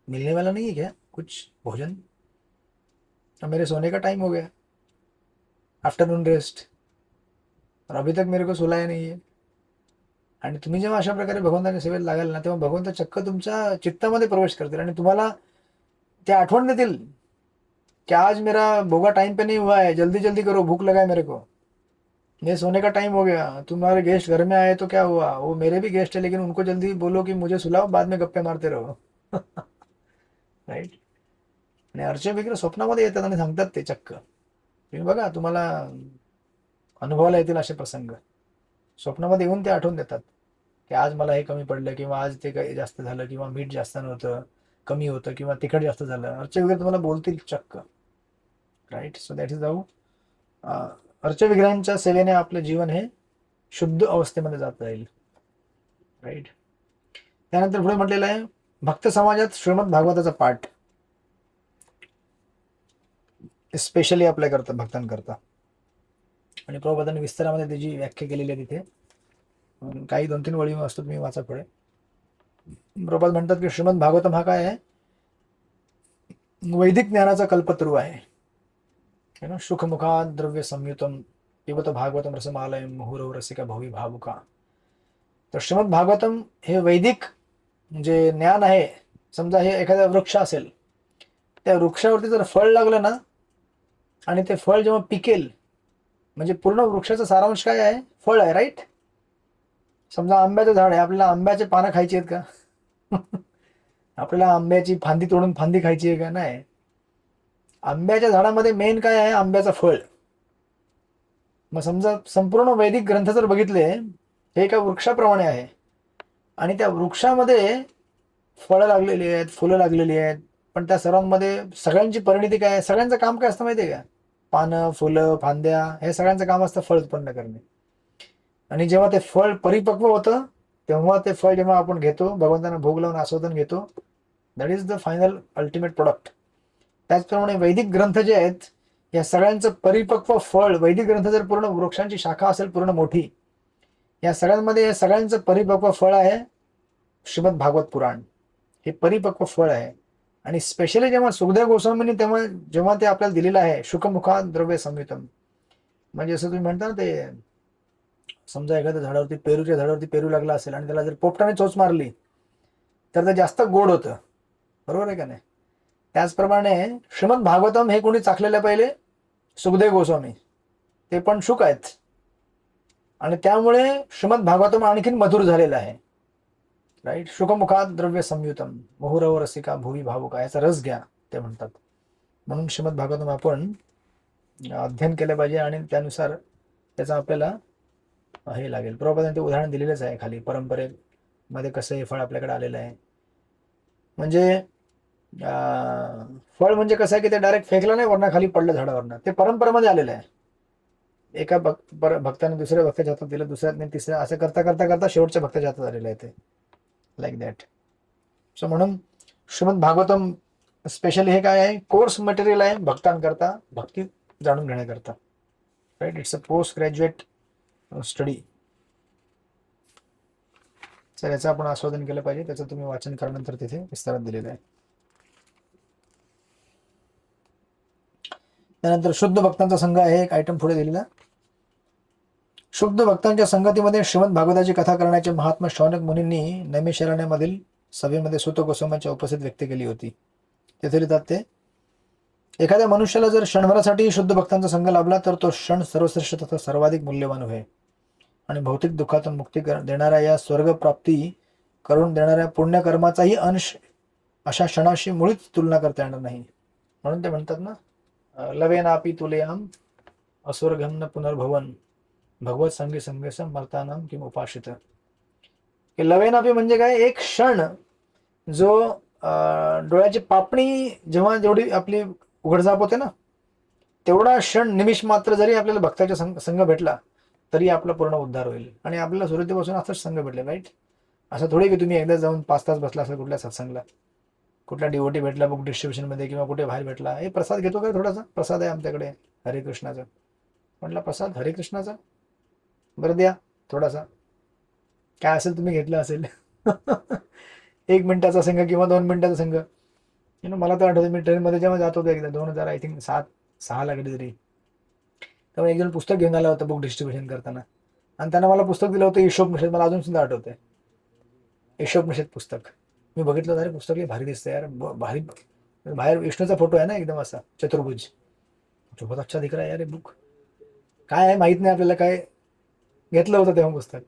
Speaker 1: मिलने वाला नहीं है क्या कुछ भोजन, मेरे सोने का टाइम हो गया, आफ्टरनून रेस्ट, और अभी तक मेरे को सुलाया नहीं है. आणि तुम्ही जेव्हा अशा प्रकारे भगवंताच्या सेवेत लागाल ना, तेव्हा भगवंत चक्क तुमच्या चित्तामध्ये प्रवेश करतील आणि तुम्हाला ते आठवण देतील कि आज मेरा भोगा टाइम पे नहीं हुआ है, जल्दी जल्दी करो, भूख लगा है मेरे को, मेरे सोने का टाइम हो गया, तुम्हारे गेस्ट घर में आए तो क्या हुआ, वो मेरे भी गेस्ट है लेकिन उनको जल्दी बोलो कि मुझे सुलाओ, बाद में गप्पे मारते रहो. राईट. आणि अर्चे विग्रह स्वप्नामध्ये येतात आणि सांगतात ते चक्क. तुम्ही बघा, तुम्हाला अनुभवाला येतील असे प्रसंग. स्वप्नामध्ये येऊन ते आठवून देतात की आज मला हे कमी पडलं, किंवा आज ते काही जास्त झालं, किंवा मीठ जास्त नव्हतं, कमी होतं, किंवा तिखट जास्त झालं. अर्चे विग्रह तुम्हाला बोलतील चक्क. Right. So that is how अर्चविग्रहांच्या सेवेने आपलं जीवन हे शुद्ध अवस्थेमध्ये जात जाईल. राईट. त्यानंतर पुढे म्हटलेलं आहे, भक्त समाजात श्रीमद भागवताचा पाठ. स्पेशली अप्लाय करतात भक्तांकरता. आणि प्रभुपादांनी विस्तारामध्ये त्याची व्याख्या केलेली आहे तिथे. काही 2-3 वळी असतो, तुम्ही वाचा पुढे. प्रभुपाद म्हणतात की श्रीमद भागवतम हा काय आहे, वैदिक ज्ञानाचा कल्पतरू आहे. सुखमुखात द्रव्य संयुतम पिबत भागवतम रसमालयम मुहुरव रसिका भवी भावुका. तर श्रीमद भागवतम हे वैदिक जे ज्ञान आहे. समजा हे एखादा वृक्ष असेल, त्या वृक्षावरती जर फळ लागलं ना, आणि ते फळ जेव्हा पिकेल, म्हणजे पूर्ण वृक्षाचा सारांश काय आहे, फळ आहे, राईट. समजा आंब्याचं झाड आहे, आपल्याला आंब्याचे पानं खायची आहेत का? आपल्याला आंब्याची फांदी तोडून फांदी खायची आहे का? नाही. आंब्याच्या झाडामध्ये मेन काय आहे, आंब्याचं फळ. मग समजा संपूर्ण वैदिक ग्रंथ जर बघितले, हे एका वृक्षाप्रमाणे आहे, आणि त्या वृक्षामध्ये फळं लागलेली आहेत, फुलं लागलेली आहेत, पण त्या सर्वांमध्ये सगळ्यांची परिणिती काय आहे, सगळ्यांचं काम काय असतं माहिती आहे का? पानं, फुलं, फांद्या, हे सगळ्यांचं काम असतं फळ उत्पन्न करणे. आणि जेव्हा ते फळ परिपक्व होतं, तेव्हा ते फळ जेव्हा आपण घेतो, भगवंतांना भोग लावून आस्वादन घेतो, that is the final ultimate product. त्याचप्रमाणे वैदिक ग्रंथ जे आहेत, या सगळ्यांचं परिपक्व फळ, वैदिक ग्रंथ जर पूर्ण वृक्षांची शाखा असेल पूर्ण मोठी, या सगळ्यांमध्ये या सगळ्यांचं परिपक्व फळ आहे श्रीमद भागवत पुराण. हे परिपक्व फळ आहे. आणि स्पेशली जेव्हा सुखदेव गोस्वामींनी तेव्हा जेव्हा ते आपल्याला दिलेलं आहे, शुकमुखात द्रव्य संयुतम, म्हणजे असं तुम्ही म्हणता ना, ते समजा एखाद्या झाडावरती, पेरूच्या झाडावरती पेरू लागला असेल आणि त्याला जर पोपटाने चोच मारली तर ते जास्त गोड होतं, बरोबर आहे का नाही? त्याचप्रमाणे श्रीमद भागवतम हे कोणी चाखलेलं पहिले, सुखदेव गोस्वामी, ते पण शुक आहेत. आणि त्यामुळे श्रीमद भागवतम आणखीन मधुर झालेलं आहे, राईट. शुकमुखात द्रव्य संयुतम मुहुरव रसिका भुवी भावुका, याचा रस घ्या ते म्हणतात. म्हणून श्रीमद भागवतम आपण अध्ययन केलं पाहिजे, आणि त्यानुसार त्याचा आपल्याला हे लागेल. प्रभुपादांनी ते उदाहरण दिलेलंच आहे खाली, परंपरेमध्ये कसं हे फळ आपल्याकडे आलेलं आहे. म्हणजे फळ म्हणजे कसं आहे की ते डायरेक्ट फेकलं नाही, वरनं खाली पडलं झाडावरनं, ते परंपरेमध्ये आलेलं आहे. एका भक्ताने दुसऱ्या भक्ताच्या हातात दिलं, दुसऱ्याने तिसऱ्या, असं करता करता करता शेवटच्या भक्ताच्या हातात आलेलं आहे ते, लाईक दॅट. सो म्हणून श्रीमद भागवतम स्पेशली हे काय आहे, कोर्स मटेरियल आहे भक्तांकरता, भक्ती जाणून घेण्याकरता, right. It's a post graduate study. तर याचं आपण आस्वादन केलं पाहिजे. त्याचं तुम्ही वाचन केल्यानंतर तिथे विस्तारात दिलेलं आहे. त्यानंतर शुद्ध भक्तांचा संघ आहे एक आयटम पुढे दिलेला. शुद्ध भक्तांच्या संगतीमध्ये श्रीमद भागवताची कथा करण्याचे महात्मा शौनक मुनींनी नैमिषारण्यामधील सभेमध्ये सुत गोस्वामीच्या उपस्थित व्यक्त केली होती. तिथे लिहितात ते, एखाद्या मनुष्याला जर क्षणभरासाठी शुद्ध भक्तांचा संघ लाभला तर तो क्षण सर्वश्रेष्ठ तथा सर्वाधिक मूल्यवान होय, आणि भौतिक दुःखातून मुक्ती देणाऱ्या या स्वर्ग प्राप्ती करून देणाऱ्या पुण्यकर्माचाही अंश अशा क्षणाशी मुळीच तुलना करता येणार नाही. म्हणून ते म्हणतात ना, लवेनापी तुलेयाम अस्वर्गम न पुनर्भवन भगवत संगी संगेस मर्तानाम किम उपाशित. लवेनापी म्हणजे काय, एक क्षण जो डोळ्याची पापणी जेव्हा जेवढी आपली उघडझाप होते ना, तेवढा क्षण निमिष मात्र जरी आपल्याला भक्ताच्या संघ भेटला तरी आपला पूर्ण उद्धार होईल. आणि आपल्याला सुरुवातीपासून असंच संघ भेटले, राईट. असं थोडी की तुम्ही एकदा जाऊन 5 तास बसला असेल कुठल्या सत्संगला, कुठल्या डिवोटी भेटला बुक डिस्ट्रीब्युशनमध्ये किंवा कुठे बाहेर भेटला, हे प्रसाद घेतो का, थोडासा प्रसाद आहे आमच्याकडे हरिकृष्णाचा. म्हटलं प्रसाद हरिकृष्णाचा, बरं द्या थोडासा, काय असेल तुम्ही घेतलं असेल. 1 मिनिटाचा संघ किंवा 2 मिनिटाचा संघ. मला तर आठवतं, मी ट्रेनमध्ये जेव्हा जात होतो एकदा 2000 आय थिंक 6 ला कधीतरी, तेव्हा एक जण पुस्तक घेऊन आला होता बुक डिस्ट्रीब्युशन करताना, आणि त्यांना मला पुस्तक दिलं होतं ईशोपनिषद. मला अजून सुद्धा आठवतंय ईशोपनिषद पुस्तक. मी बघितलं, अरे पुस्तक हे भारी दिसतंय यार, भारी. बाहेर विष्णूचा फोटो आहे ना एकदम असा चतुर्भुज, बहुत अच्छा दिख रहा है यार हे बुक. काय आहे माहित नाही आपल्याला, काय घेतलं होतं तेव्हा पुस्तक.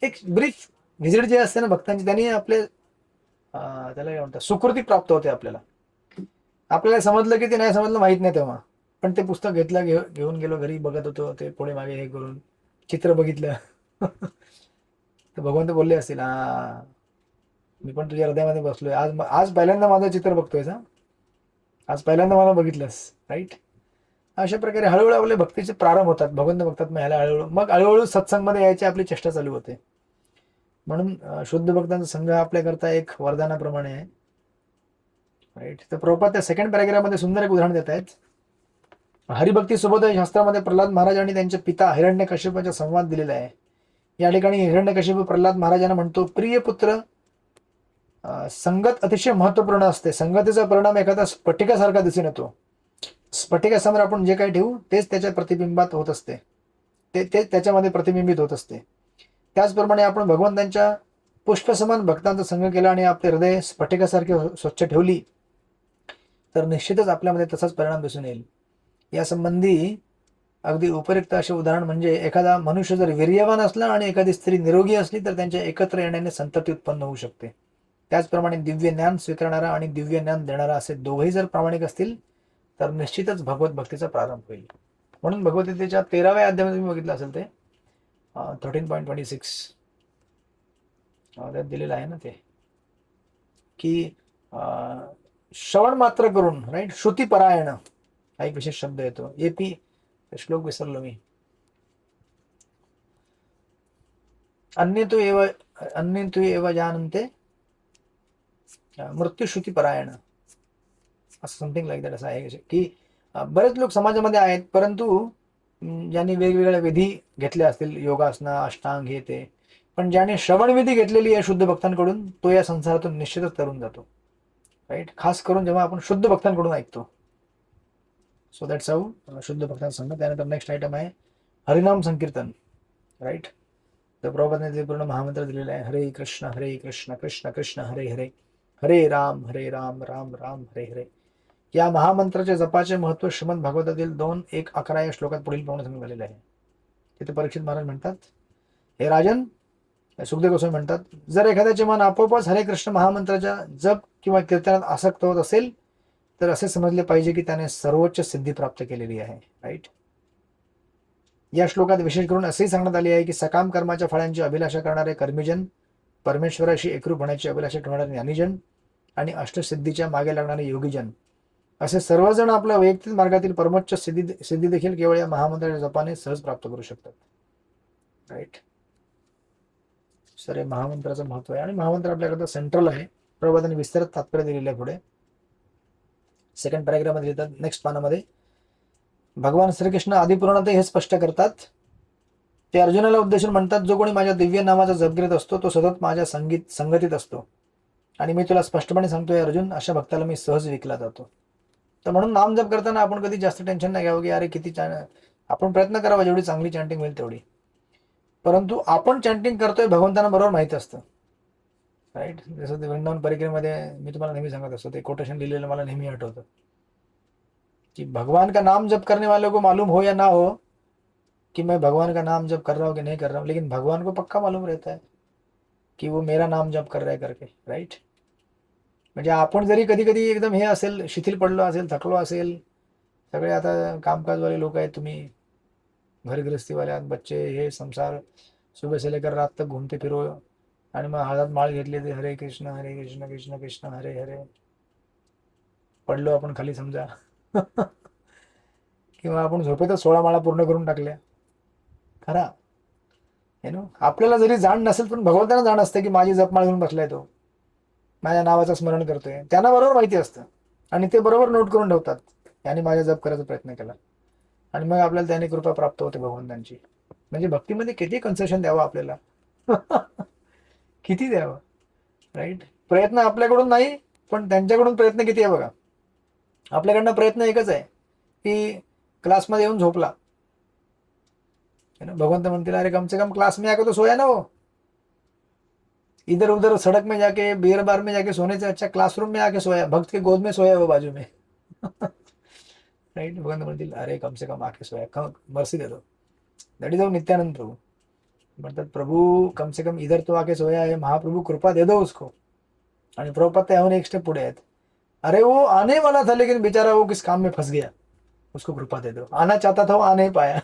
Speaker 1: एक ब्रीफ व्हिजिट जे असते ना भक्तांची, त्यांनी आपले त्याला काय म्हणतात, सुकृती प्राप्त होते आपल्याला. आपल्याला समजलं की ते नाही समजलं माहित नाही तेव्हा, पण ते पुस्तक घेतलं, घेऊन गेलो घरी, बघत होतो ते पुढे मागे हे करून, चित्र बघितलं. तर भगवंत बोलले असतील, हा मी पण तुझ्या हृदयामध्ये बसलोय, आज पहिल्यांदा माझं चित्र बघतोय ना, आज पहिल्यांदा मला बघितलंस, राईट. अशा प्रकारे हळूहळू आपले भक्तीचे प्रारंभ होतात, भगवंत बघतात मग ह्याला हळूहळू, मग हळूहळू सत्संगमध्ये यायची आपली चेष्टा चालू होते. म्हणून शुद्ध भक्तांचा संघ आपल्याकरता एक वरदानाप्रमाणे आहे, राईट. तर प्रभुपाद त्या सेकंड पॅराग्राफमध्ये सुंदर एक उदाहरण देत आहेत. हरिभक्तीसोबत शास्त्रामध्ये प्रल्हाद महाराज आणि त्यांचे पिता हिरण्यकश्यपाचा संवाद दिलेला आहे. या ठिकाणी हिरण्यकश्यप प्रल्हाद महाराजांना म्हणतो, प्रिय पुत्र, संगत अतिशय महत्वपूर्ण असते. संगतीचा परिणाम एखादा स्फटिकासारखा दिसून येतो. स्फटिकासमोर आपण जे काही ठेवू तेच त्याच्या प्रतिबिंबात होत असते, ते त्याच्यामध्ये प्रतिबिंबित होत असते. त्याचप्रमाणे आपण भगवंतांच्या पुष्पसमान भक्तांचा संग केला आणि आपले हृदय स्फटिकासारखे स्वच्छ ठेवली तर निश्चितच आपल्यामध्ये तसाच परिणाम दिसून येईल. या संबंधी अगदी उपयुक्त असे उदाहरण म्हणजे एखादा मनुष्य जर वीर्यवान असला आणि एखादी स्त्री निरोगी असली तर त्यांच्या एकत्र येण्याने संतती उत्पन्न होऊ शकते. त्याचप्रमाणे दिव्य ज्ञान स्वीकारणारा आणि दिव्य ज्ञान देणारा असे दोघेही जर प्रामाणिक असतील तर निश्चितच भगवत भक्तीचा प्रारंभ होईल. म्हणून भगवद्गीतेच्या 13व्या अध्यायामध्ये तुम्ही बघितलं असेल ते 13.26 त्यात दिलेलं आहे ना ते, की श्रवण मात्र करून, राईट, श्रुतीपरायण हा एक विशेष शब्द येतो. एपी श्लोक विसरलो मी. अन्य तू एव जानन्ते मृत्यूश्रुतीपरायण, असं समथिंग लाईक दॅट असं आहे की बरेच लोक समाजामध्ये आहेत परंतु ज्यांनी वेगवेगळ्या विधी घेतल्या असतील, योगासना, अष्टांग, हे ते, पण ज्याने श्रवणविधी घेतलेली आहे शुद्ध भक्तांकडून तो या संसारातून निश्चितच तरून जातो. राईट, खास करून जेव्हा आपण शुद्ध भक्तांकडून ऐकतो. सो दॅट्स हाऊ शुद्ध भक्तांचा संघ. त्यानंतर नेक्स्ट आयटम आहे हरिनाम संकीर्तन. राईट, तर प्रभुपादांनी पूर्ण महामंत्र दिलेला आहे, हरे कृष्ण कृष्ण कृष्ण हरे हरे, हरे राम राम राम हरे हरे. या महामंत्राच्या जपाचे महत्व श्रीमद भागवतातील 2:1-11 या श्लोकात पुढील प्रमाणे सांगितलेले आहे. तिथे परीक्षित महाराज म्हणतात, हे राजन, सुखदेव गोस्वामी म्हणतात, जर एखाद्याचे मन आपोआपच हरे कृष्ण महामंत्राच्या जप किंवा कीर्तनात आसक्त होत असेल तर असे समजले पाहिजे की त्याने सर्वोच्च सिद्धी प्राप्त केलेली आहे. राईट, या श्लोकात विशेष करून असेही सांगण्यात आले आहे की सकाम कर्माच्या फळांची अभिलाषा करणारे कर्मीजन, परमेश्वराशी एकरूप होण्याची अभिलाषा ठेवणारे ज्ञानीजन आणि अष्टसिद्धीच्या मागे लागणारे योगीजन असे सर्वजण आपल्या वैयक्तिक मार्गातील परमोच्च सिद्धी देखील केवळ या महामंत्राच्या जपाने सहज प्राप्त करू शकतात. राईट, सर हे महामंत्राचं महत्व आहे आणि महामंत्र आपल्याकडे सेंट्रल आहे. प्रभुपादांनी विस्तारित तात्पर्य दिलेलं आहे. पुढे सेकंड पॅराग्राफमध्ये लिहितात, नेक्स्ट पानामध्ये भगवान श्रीकृष्ण आदिपुराणात हे स्पष्ट करतात. ते अर्जुनाला उद्देशून म्हणतात, जो कोणी माझ्या दिव्य नामाचा जप करीत असतो तो सतत माझ्या संगतीत असतो आणि मी तुला स्पष्टपणे सांगतोय अर्जुन, अशा भक्ताला मी सहज विकला जातो. तर म्हणून नाम जप करताना आपण कधी जास्त टेन्शन नाही घ्यावं की अरे किती आपण प्रयत्न करावा जेवढी चांगली चॅन्टिंग होईल तेवढी, परंतु आपण चॅन्टिंग करतोय भगवंतांना बरोबर माहित असतं. राईट, जसं ते वृंदावन परिक्रमेमध्ये मी तुम्हाला नेहमी सांगत असतो, ते कोटेशन लिहिलेलं मला नेहमी आठवतं कि भगवान का नाम जप करने वालों को मालूम हो या ना हो कि मैं भगवान का नाम जप कर रहा हूँ कि नहीं कर रहा हूँ, लेकिन भगवान को पक्का मालूम रहता है कि वो मेरा नाम जप कर रहा है करके. राईट, म्हणजे आपण जरी कधी कधी एकदम हे असेल, शिथिल पडलो असेल, थकलो असेल, सगळे आता कामकाजवाले लोक आहेत, तुम्ही घरगृहस्थीवाले आहात, बच्चे, हे संसार, सुबह से लेकर रात तक घूमते फिरो आणि मग हातात माळ घेतली ते हरे कृष्ण कृष्ण कृष्ण हरे हरे, पडलो आपण खाली समजा किंवा आपण झोपेतच 16 माळा पूर्ण करून टाकल्या. खरा आपल्याला जरी जाण नसेल पण भगवंतांना जाण असते की माझी जपमाळ घेऊन बसलाय, तो माझ्या नावाचं स्मरण करतोय, त्यांना बरोबर माहिती असतं आणि ते बरोबर नोट करून ठेवतात, याने माझ्या जप करायचा प्रयत्न केला आणि मग आपल्याला त्याने कृपा प्राप्त होते भगवंतांची. म्हणजे भक्तीमध्ये किती कन्सेशन द्यावं आपल्याला किती द्यावं. राईट, प्रयत्न आपल्याकडून नाही पण त्यांच्याकडून प्रयत्न किती आहे बघा. आपल्याकडनं प्रयत्न एकच आहे की क्लासमध्ये येऊन झोपला, भगवंत म्हणतील अरे कम से कम क्लास में आके तो सोया ना हो, इधर उधर सड़क में जाके बियर बार में जाके सोने से अच्छा क्लासरूम में आके सोया, भक्त के गोद में सोया वो बाजू में राइट, भगवंत म्हणतील अरे कम से कम आके सोया, मर्सी दे दो. दॅट इज नित्यानंद प्रभू म्हणतात, प्रभू कम से कम इधर तो आके सोया है, महाप्रभू कृपा दे दो उसको. आणि प्रभुपाद त्याहून एक स्टेप पुढे आहेत, अरे वो आने वाला था लेकिन बेचारा वो किस काम में फंस गया, उसको कृपा दे दो. आना चाहता था वो आ नहीं पाया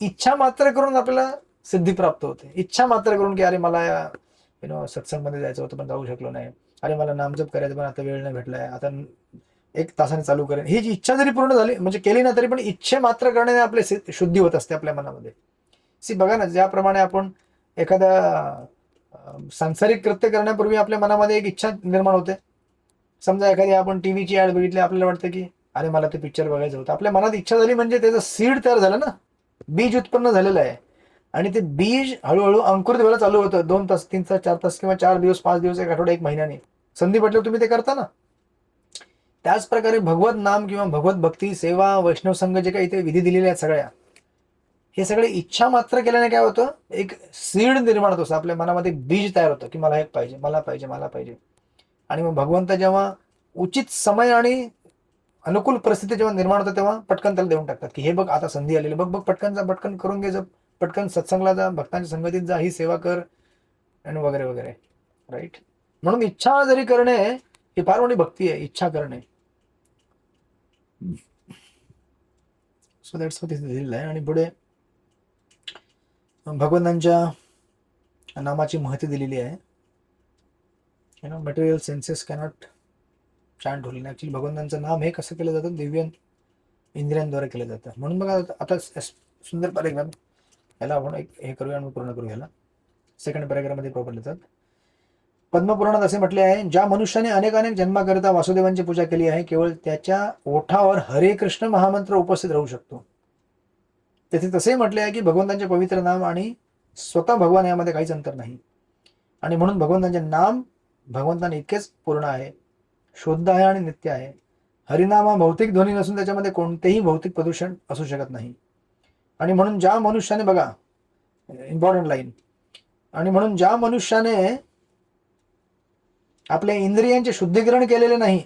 Speaker 1: इच्छा मात्र करून आपल्याला सिद्धी प्राप्त होते. इच्छा मात्र करून की अरे मला सत्संगमध्ये जायचं होतं पण जाऊ शकलो नाही, अरे मला नामजप करायचं पण आता वेळ नाही भेटलाय, आता 1 तासाने चालू करेन, ही जी इच्छा जरी पूर्ण झाली म्हणजे केली ना तरी पण इच्छे मात्र करण्याने आपले शुद्धी होत असते आपल्या मनामध्ये. बघा ना, ज्याप्रमाणे आपण एखादा सांसारिक कृत्य करण्यापूर्वी आपल्या मनामध्ये एक इच्छा निर्माण होते. समजा एखादी आपण टीव्हीची ऍड बघितली, आपल्याला वाटतं की अरे मला ते पिक्चर बघायचं होतं, आपल्या मनात इच्छा झाली म्हणजे त्याचं सीड तयार झालं ना, बीज उत्पन्न झालेलं आहे. आणि ते बीज हळूहळू अंकुरित व्हायला चालू होतं. 2 तास, 3 तास, 4 तास किंवा 4 दिवस, 5 दिवस, 1 आठवडा, 1 महिन्याने संधी पटल्यावर तुम्ही ते करता ना. त्याच प्रकारे भगवत नाम किंवा भगवत भक्ती, सेवा, वैष्णव संघ जे काही इथे विधी दिलेले आहेत सगळ्या, हे सगळे इच्छा मात्र केल्याने काय होतं, एक सीड निर्माण होतं, आपल्या मनामध्ये बीज तयार होतं की मला हे पाहिजे, मला पाहिजे, मला पाहिजे. आणि मग भगवंत जेव्हा उचित समय आणि अनुकूल परिस्थिती जेव्हा निर्माण होतं तेव्हा पटकन त्याला देऊन टाकतात की हे बघ आता संधी आलेली, बघ बघ पटकन जा, पटकन करून घे, पटकन सत्संगला जा, भक्तांच्या संगतीत जा, ही सेवा कर, आणि वगैरे वगैरे. राईट. म्हणून इच्छा जरी करणे ही फार मोठी भक्ती आहे, इच्छा करणे. सो दॅट्स व्हॉट इज दिलेलं आहे. आणि पुढे भगवंतांच्या नामाची महती दिलेली आहे. Material senses cannot chant holy. Actually भगवंतांचं नाम हे कसं केलं जातं, दिव्य इंद्रियांद्वारे केलं जातं. म्हणून बघा आता सुंदर पॅरेग्राफ, याला आपण हे करूया आणि पूर्ण करू. याला सेकंड पॅरेग्राफमध्ये प्रॉपर लिहितात. पद्मपुराणात असे म्हटले आहे, ज्या मनुष्याने अनेक जन्माकरिता वासुदेवांची पूजा केली आहे, केवळ त्याच्या ओठावर हरे कृष्ण महामंत्र उपस्थित राहू शकतो. तेथे तसे म्हटले आहे की भगवंतांचे पवित्र नाम आणि स्वतः भगवान यामध्ये काहीच अंतर नाही. आणि म्हणून भगवंतांचे नाम भगवंताने इतकेच पूर्ण आहे, शुद्ध आहे आणि नित्य आहे. हरिनाम हा भौतिक ध्वनी नसून त्याच्यामध्ये कोणतेही भौतिक प्रदूषण असू शकत नाही. आणि म्हणून ज्या मनुष्याने, बघा इम्पॉर्टंट लाईन, आणि म्हणून ज्या मनुष्याने आपल्या इंद्रियांचे शुद्धीकरण केलेले नाही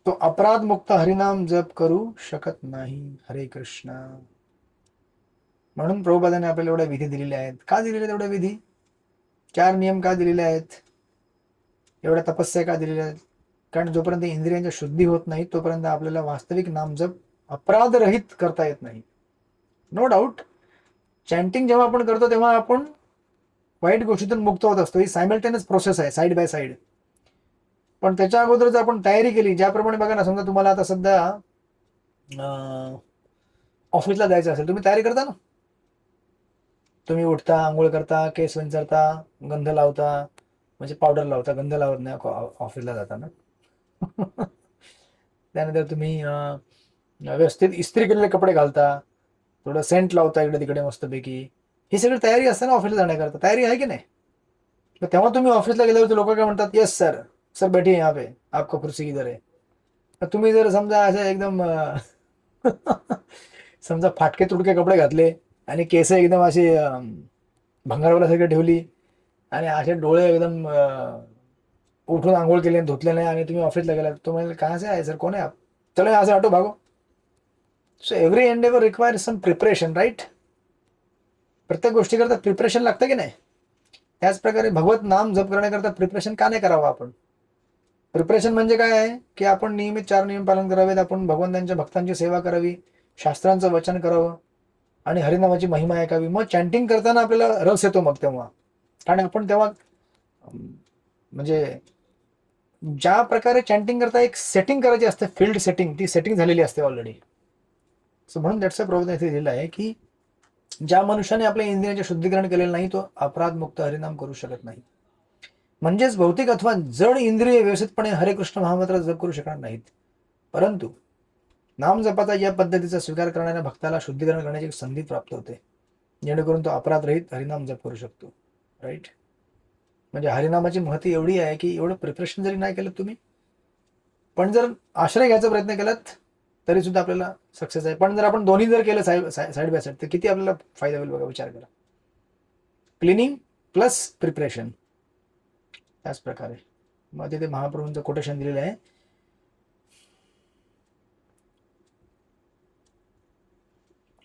Speaker 1: तो अपराध मुक्त हरिनाम जप करू शकत नाही. हरे कृष्ण. म्हणून प्रभुपादाने आपल्याला एवढ्या विधी दिलेल्या आहेत. का दिलेल्या तेवढ्या विधी, 4 नियम का दिलेले आहेत, एवढ्या तपस्या का दिलेल्या आहेत? कारण जोपर्यंत इंद्रियांची शुद्धी होत नाही तोपर्यंत आपल्याला वास्तविक नामजप अपराधरहित करता येत नाही. नो डाऊट चॅन्टिंग जेव्हा आपण करतो तेव्हा आपण वाईट गोष्टीतून मुक्त होत असतो. ही सायमल्टेनियस प्रोसेस आहे, साईड बाय साईड. पण त्याच्या अगोदर जर आपण तयारी केली, ज्याप्रमाणे बघा ना, समजा तुम्हाला आता सध्या ऑफिसला जायचं असेल, तुम्ही तयारी करता ना. तुम्ही उठता, आंघोळ करता, केस विंचरता, गंध लावता, म्हणजे पावडर लावता, गंध लावत नाही ऑफिसला जाताना. त्यानंतर तुम्ही व्यवस्थित इस्त्री केलेले कपडे घालता, थोडं सेंट लावता इकडे तिकडे मस्तपैकी. ही सगळी तयारी असते ना ऑफिसला जाण्याकरता. तयारी आहे की नाही? तर तेव्हा तुम्ही ऑफिसला गेल्यावरती लोक काय म्हणतात, येस सर, सर बैठिए यहाँ पे, आपका कुर्सी किधर है. तर तुम्ही जर समजा असं एकदम समजा फाटके तुटके कपडे घातले आणि केस एकदम अशी भंगारवाल्यासारखी ठेवली आणि असे डोळे एकदम उठून आंघोळ केले, धुतले नाही, आणि तुम्ही ऑफिसला गेला, तो म्हणजे कहाँ से आहे सर, कोण आहे आप, चलो यहाँ से हटो, भागो. So every endeavour require some preparation, right. प्रत्येक गोष्टीकरता प्रिपरेशन लागतं की नाही? त्याच प्रकारे भगवत नाम जप करण्याकरता प्रिपरेशन का नाही करावं आपण? प्रिपरेशन म्हणजे काय आहे की आपण नियमित 4 नियम पालन करावेत, आपण भगवंतांच्या भक्तांची सेवा करावी, शास्त्रांचं वचन करावं आणि हरिनामाची महिमा ऐकावी. मग चॅन्टिंग करताना आपल्याला रस येतो मग तेव्हा. कारण आपण तेव्हा म्हणजे ज्या प्रकारे चॅन्टिंग करता एक सेटिंग करायची असते, फील्ड सेटिंग, ती सेटिंग झालेली असते ऑलरेडी. सो म्हणून दॅट्स अ प्रॉब्लेम इथे दिलेला आहे की ज्या मनुष्याने आपल्या इंद्रियांचे शुद्धीकरण केलेलं नाही तो अपराध मुक्त हरिनाम करू शकत नाही. म्हणजेच भौतिक अथवा जड इंद्रिय व्यवस्थितपणे हरे कृष्ण महामंत्र जप करू शकणार नाहीत. परंतु नाम जपाचा या पद्धतीचा स्वीकार करणाऱ्या भक्ताला शुद्धीकरण करण्याची संधी प्राप्त होते, जेणेकरून तो अपराधरहित हरिनाम जप करू शकतो. राईट. म्हणजे हरिनामाची महती एवढी आहे की एवढं प्रिपरेशन जरी नाही केलं तुम्ही, पण जर आश्रय घ्यायचा प्रयत्न केलात तरी सुद्धा आपल्याला सक्सेस आहे. पण जर आपण दोन्ही जर केलं साईड बाय साईड तर किती आपल्याला फायदा होईल बघा, विचार करा. Cleaning plus preparation. त्याच प्रकारे मग तिथे महाप्रभूंचं कोटेशन दिलेलं आहे,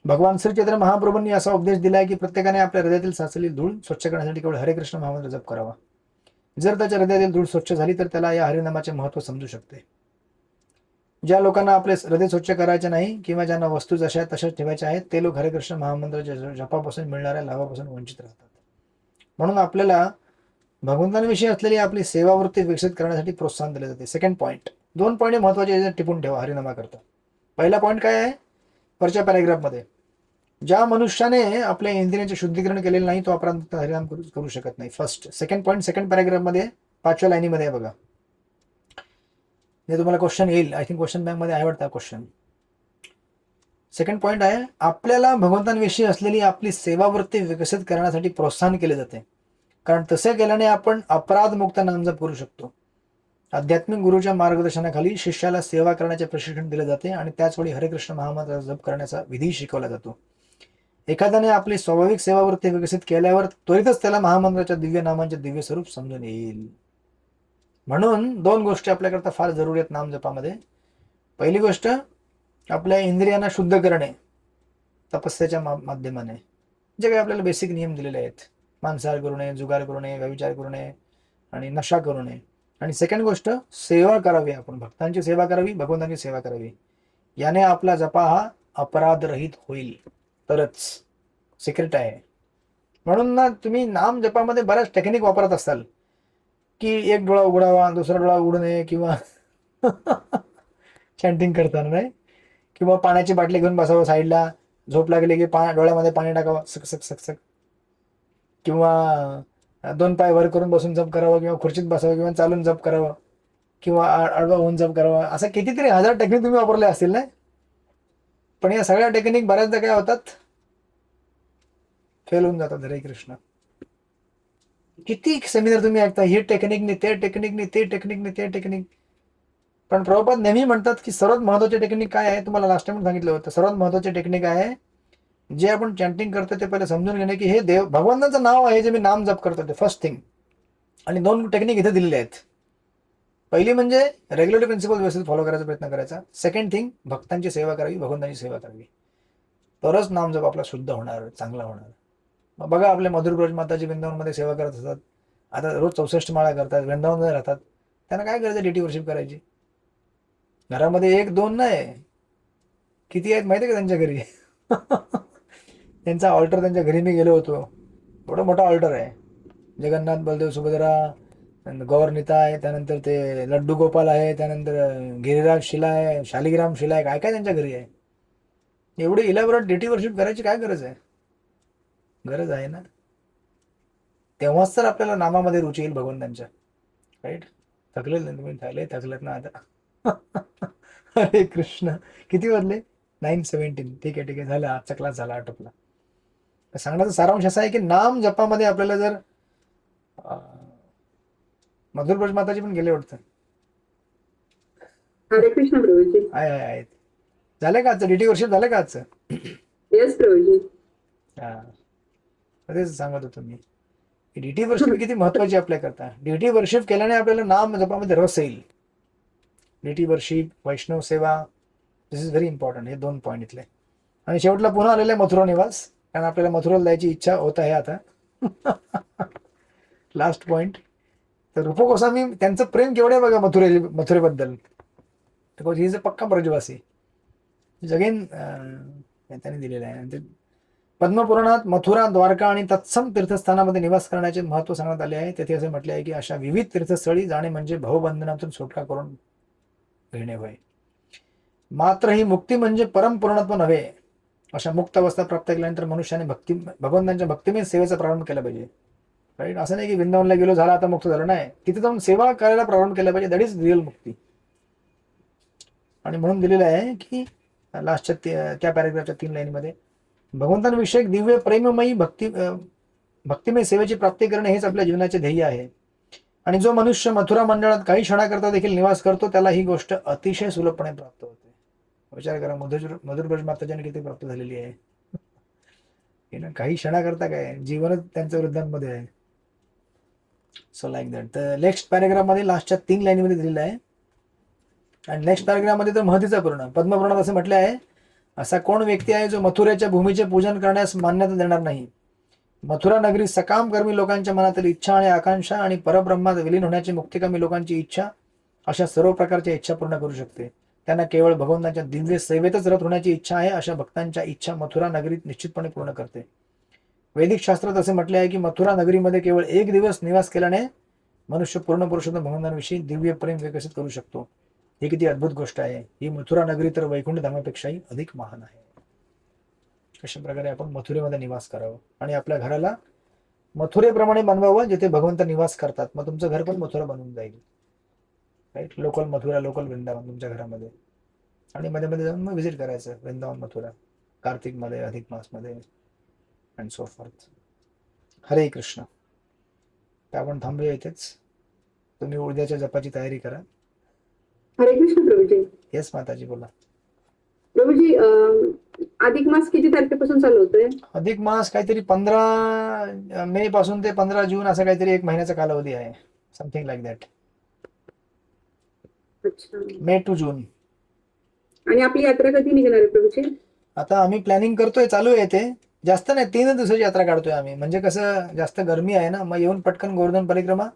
Speaker 1: भगवान श्री चैतन्य महाप्रभूंनी असा उपदेश दिलाय की प्रत्येकाने आपल्या हृदयातील साचलेली धूळ स्वच्छ करण्यासाठी केवळ हरे कृष्ण महामंत्र जप करावा. जर त्याच्या हृदयातील धूळ स्वच्छ झाली तर त्याला या हरिनामाचे महत्व समजू शकते. ज्या लोकांना आपले हृदय स्वच्छ करायचे नाही किंवा ज्यांना वस्तू जशा तशाच ठेवायच्या आहेत ते लोक हरे कृष्ण महामंत्राच्या जपापासून मिळणाऱ्या लाभापासून वंचित राहतात. म्हणून आपल्याला भगवंतांविषयी असलेली आपली सेवावृत्ती विकसित करण्यासाठी प्रोत्साहन दिले जाते. सेकंड पॉईंट, 2 पॉईंट महत्वाचे टिपून ठेवा हरिनामा करता. पहिला पॉईंट काय आहे वरच्या पॅरेग्राफमध्ये, ज्या मनुष्याने आपल्या इंद्रियांचे शुद्धीकरण केलेले नाही तो अपराध हरिनाम करू शकत नाही. फर्स्ट. सेकंड पॉईंट सेकंड पॅरेग्राफमध्ये 5व्या लाईनीमध्ये आहे बघा, हे तुम्हाला क्वेश्चन येईल, आय थिंक क्वेश्चन बँक मध्ये आहे वाटतं क्वेश्चन. सेकंड पॉइंट आहे, आपल्याला भगवंतांविषयी असलेली आपली सेवावृत्ती विकसित करण्यासाठी प्रोत्साहन केले जाते, कारण तसे केल्याने आपण अपराधमुक्त नामजप करू शकतो. आध्यात्मिक गुरुच्या मार्गदर्शनाखाली शिष्याला सेवा करण्याचे प्रशिक्षण दिले जाते आणि त्याचवेळी हरे कृष्ण महामंत्राचा जप करण्याचा विधी शिकवला जातो. एखाद्याने आपली स्वाभाविक सेवावृत्ती विकसित केल्यावर त्वरितच त्याला महामंत्राच्या दिव्य नामांचे दिव्य स्वरूप समजून येईल. म्हणून 2 गोष्टी आपल्याकरता फार जरुरी आहेत नामजपामध्ये. पहिली गोष्ट, आपल्या इंद्रियांना शुद्ध करणे तपस्याच्या माध्यमाने, जे काही आपल्याला बेसिक नियम दिलेले आहेत, मांसाहार करू नये, जुगार करू नये, व्यभिचार करू नये आणि नशा करू नये. आणि सेकंड गोष्ट, सेवा करावी, आपण भक्तांची सेवा करावी, भगवंतांची सेवा करावी. याने आपला जपा हा अपराधरहित होईल, तरच सिक्रेट आहे. म्हणून ना तुम्ही नाम जपामध्ये बऱ्याच टेक्निक वापरत असाल, की एक डोळा उघडावा, दुसरा डोळा उघडू नये, किंवा चॅन्टिंग करताना नाही, किंवा पाण्याची बाटली घेऊन बसावं साईडला, झोप लागली की डोळ्यामध्ये पाणी टाकावं सक सक सक सक, किंवा 2 पाय वर करून बसून जप करावं, किंवा खुर्चीत बसावं, किंवा चालून जप करावं, किंवा आडवा होऊन जप करावा. असं कितीतरी हजार टेक्निक तुम्ही वापरले असतील ना. पण या सगळ्या टेक्निक बऱ्याचदा काय होतात, फेल होऊन जातात. हरे कृष्ण. किती सेमिनार तुम्ही ऐकता, ही टेक्निकने, ते टेक्निकने, ते टेक्निकने, ते टेक्निक. पण प्रभुपाद नेहमी म्हणतात की सर्वात महत्वाची टेक्निक काय आहे, तुम्हाला लास्ट टाइम सांगितलं होतं. सर्वात महत्वाची टेक्निक आहे, जे आपण चॅन्टिंग करतो ते पहिले समजून घेणे की हे देव भगवंताचं नाव आहे, जे मी नाम जप करतो ते फर्स्ट थिंग. आणि 2 टेक्निक इथे दिलेले आहेत. पहिली म्हणजे रेग्युलेटरी प्रिन्सिपल व्यवस्थित फॉलो करायचा प्रयत्न करायचा. सेकंड थिंग, भक्तांची सेवा करावी, भगवंतांची सेवा करावी, तरच नाम जप आपला शुद्ध होणार, चांगला होणार. मग बघा, आपले मधुर ब्रज माताजी वृंदावनमध्ये सेवा करत असतात, आता रोज 64 माळा करतात, वृंदावनमध्ये राहतात, त्यांना काय करायचं डेटी वर्शिप करायची. घरामध्ये 1-2 नाही, किती आहेत माहिती आहे का त्यांच्या घरी. त्यांचा ऑल्टर त्यांच्या घरी मी गेलो होतो, एवढा मोठा ऑल्टर आहे. जगन्नाथ, बलदेव, सुभद्रा, गौरनीता आहे, त्यानंतर ते लड्डू गोपाल आहे, त्यानंतर गिरिराज शिला आहे, शालिग्राम शिला आहे, काय काय त्यांच्या घरी आहे. एवढी इलॅबोरेट डेटी वर्शिप करायची काय गरज आहे. गरज आहे ना. तेव्हाच तर आपल्याला नामामध्ये रुची येईल भगवंतांच्या. राईट. थकलेल ना तुम्ही, थकलेत ना आता. हरे कृष्ण. किती वाजले? 9:17. ठीक आहे, झालं. आजचा क्लास झाला, आटोपला. सांगण्याचा सारांश असा आहे की नाम जपामध्ये आपल्याला जर मधुर ब्रज माताजी पण गेले वाटतं.
Speaker 2: हरे कृष्ण प्रभूजी.
Speaker 1: आहेत. झालं का आजचं डीटी वर्शिप, झालं का आजचं?
Speaker 2: येस प्रभूजी.
Speaker 1: हा, तेच सांगत होतो मी. डीटी वर्शिप किती महत्वाची आपल्याकरता. डीटी वर्शिप केल्याने आपल्याला नाम जपामध्ये रस येईल. डीटी वर्शिप, वैष्णव सेवा, दिस इज व्हेरी इम्पॉर्टंट. हे 2 पॉईंट इथले. आणि शेवटला पुन्हा आलेला आहे मथुरा निवास, कारण आपल्याला मथुराला जायची इच्छा होत आहे आता. Last point. तर रूप गोस्वामी, त्यांचं प्रेम केवढं आहे बघा मथुरेबद्दल. बिकॉज ही इज अ पक्का ब्रजवासी. अगेन त्यांनी दिलेलं आहे. पद्मपुराणात मथुरा, द्वारका आणि तत्सम तीर्थस्थानामध्ये निवास करण्याचे महत्व सांगण्यात आले आहे. तेथे असे म्हटले आहे की अशा विविध तीर्थस्थळी जाणे म्हणजे भवबंधनातून सुटका करून घेणे होय. मात्र ही मुक्ती म्हणजे परमपूर्णत्व नव्हे. अशा मुक्त अवस्था प्राप्त केल्यानंतर मनुष्याने भगवंतांच्या भक्तिमय सेवेचा प्रारंभ केला पाहिजे. राईट. असं नाही की वृंदावनला गेलो, झाला आता मुक्त झालं, नाही. तिथे जाऊन सेवा करायला प्रारंभ केला पाहिजे. दॅट इज रिअल मुक्ती. आणि म्हणून दिलेलं आहे की लास्टच्या त्या पॅरेग्राफच्या 3 लाईनमध्ये, भगवंतांविषयक दिव्य प्रेममयी भक्तिमय सेवेची प्राप्ती करणे हेच आपल्या जीवनाचे ध्येय आहे. आणि जो मनुष्य मथुरा मंडळात काही क्षणाकरता देखील निवास करतो त्याला ही गोष्ट अतिशय सुलभपणे प्राप्त होते. विचार करा, मधुर ब्रज माताच्याने किती प्राप्त झालेली आहे. काही क्षणाकरता काय, जीवनच त्यांचं वृद्धांमध्ये आहे. So like that. तर नेक्स्ट पॅरेग्राफ मध्ये लास्टच्या 3 लाईनमध्ये दिलेलं आहे. आणि नेक्स्ट पॅरेग्राफ मध्ये तर महतीचा पूर्ण पद्मपुराणात असं म्हटलं आहे, असा कोण व्यक्ती आहे जो मथुरेच्या भूमीचे पूजन करण्यास मान्यता देणार नाही. मथुरा नगरी सकाम कर्मी लोकांच्या मनातील इच्छा आणि आकांक्षा आणि परब्रह्मात विलीन होण्याची, मुक्तिकामी लोकांची इच्छा, अशा सर्व प्रकारच्या इच्छा पूर्ण करू शकते. त्यांना केवळ भगवंतांच्या दिव्य सेवेतच रत होण्याची इच्छा आहे, अशा भक्तांच्या इच्छा मथुरा नगरीत निश्चितपणे पूर्ण करते. वैदिक शास्त्रात असे म्हटले आहे की मथुरा नगरीमध्ये केवळ 1 दिवस निवास केल्याने मनुष्य पूर्ण पुरुषोत्तम भगवंतांविषयी दिव्य प्रेम विकसित करू शकतो. ही किती अद्भुत गोष्ट आहे. ही मथुरा नगरी तर वैकुंठ धामापेक्षाही अधिक महान आहे. अशा प्रकारे आपण मथुरेमध्ये निवास करावं आणि आपल्या घराला मथुरेप्रमाणे बनवावं, जिथे भगवंत निवास करतात. मग तुमचं घर पण मथुरा बनवून जाईल. Right. Local Mathura, local Vrindavan तुमच्या घरामध्ये, आणि मध्ये मध्ये जाऊन मग व्हिजिट करायचं वृंदावन मथुरा कार्तिकमध्ये, अधिक मासमध्ये, अँड सो फॉर्थ. हरे कृष्ण. तर आपण थांबूया इथेच. तुम्ही उद्याच्या जपाची तयारी करा.
Speaker 2: हरे कृष्ण प्रभूजी.
Speaker 1: येस माताजी, बोला.
Speaker 2: प्रभूजी अधिक मास किती तारखेपासून चालू होतोय?
Speaker 1: अधिक मास काहीतरी 15 मे पासून ते 15 जून असं काहीतरी 1 महिन्याचा कालावधी आहे. Something like that.
Speaker 2: अच्छा.
Speaker 1: मे टू जून.
Speaker 2: आणि आपली यात्रा कधी निघणार आहे प्रभूजी?
Speaker 1: आता आम्ही प्लॅनिंग करतोय, चालू आहे ते. जास्त नाही, 3 दिवसाची यात्रा काढतोय आम्ही. म्हणजे कसं, जास्त गरमी आहे ना, मग येऊन पटकन गोवर्धन परिक्रमा,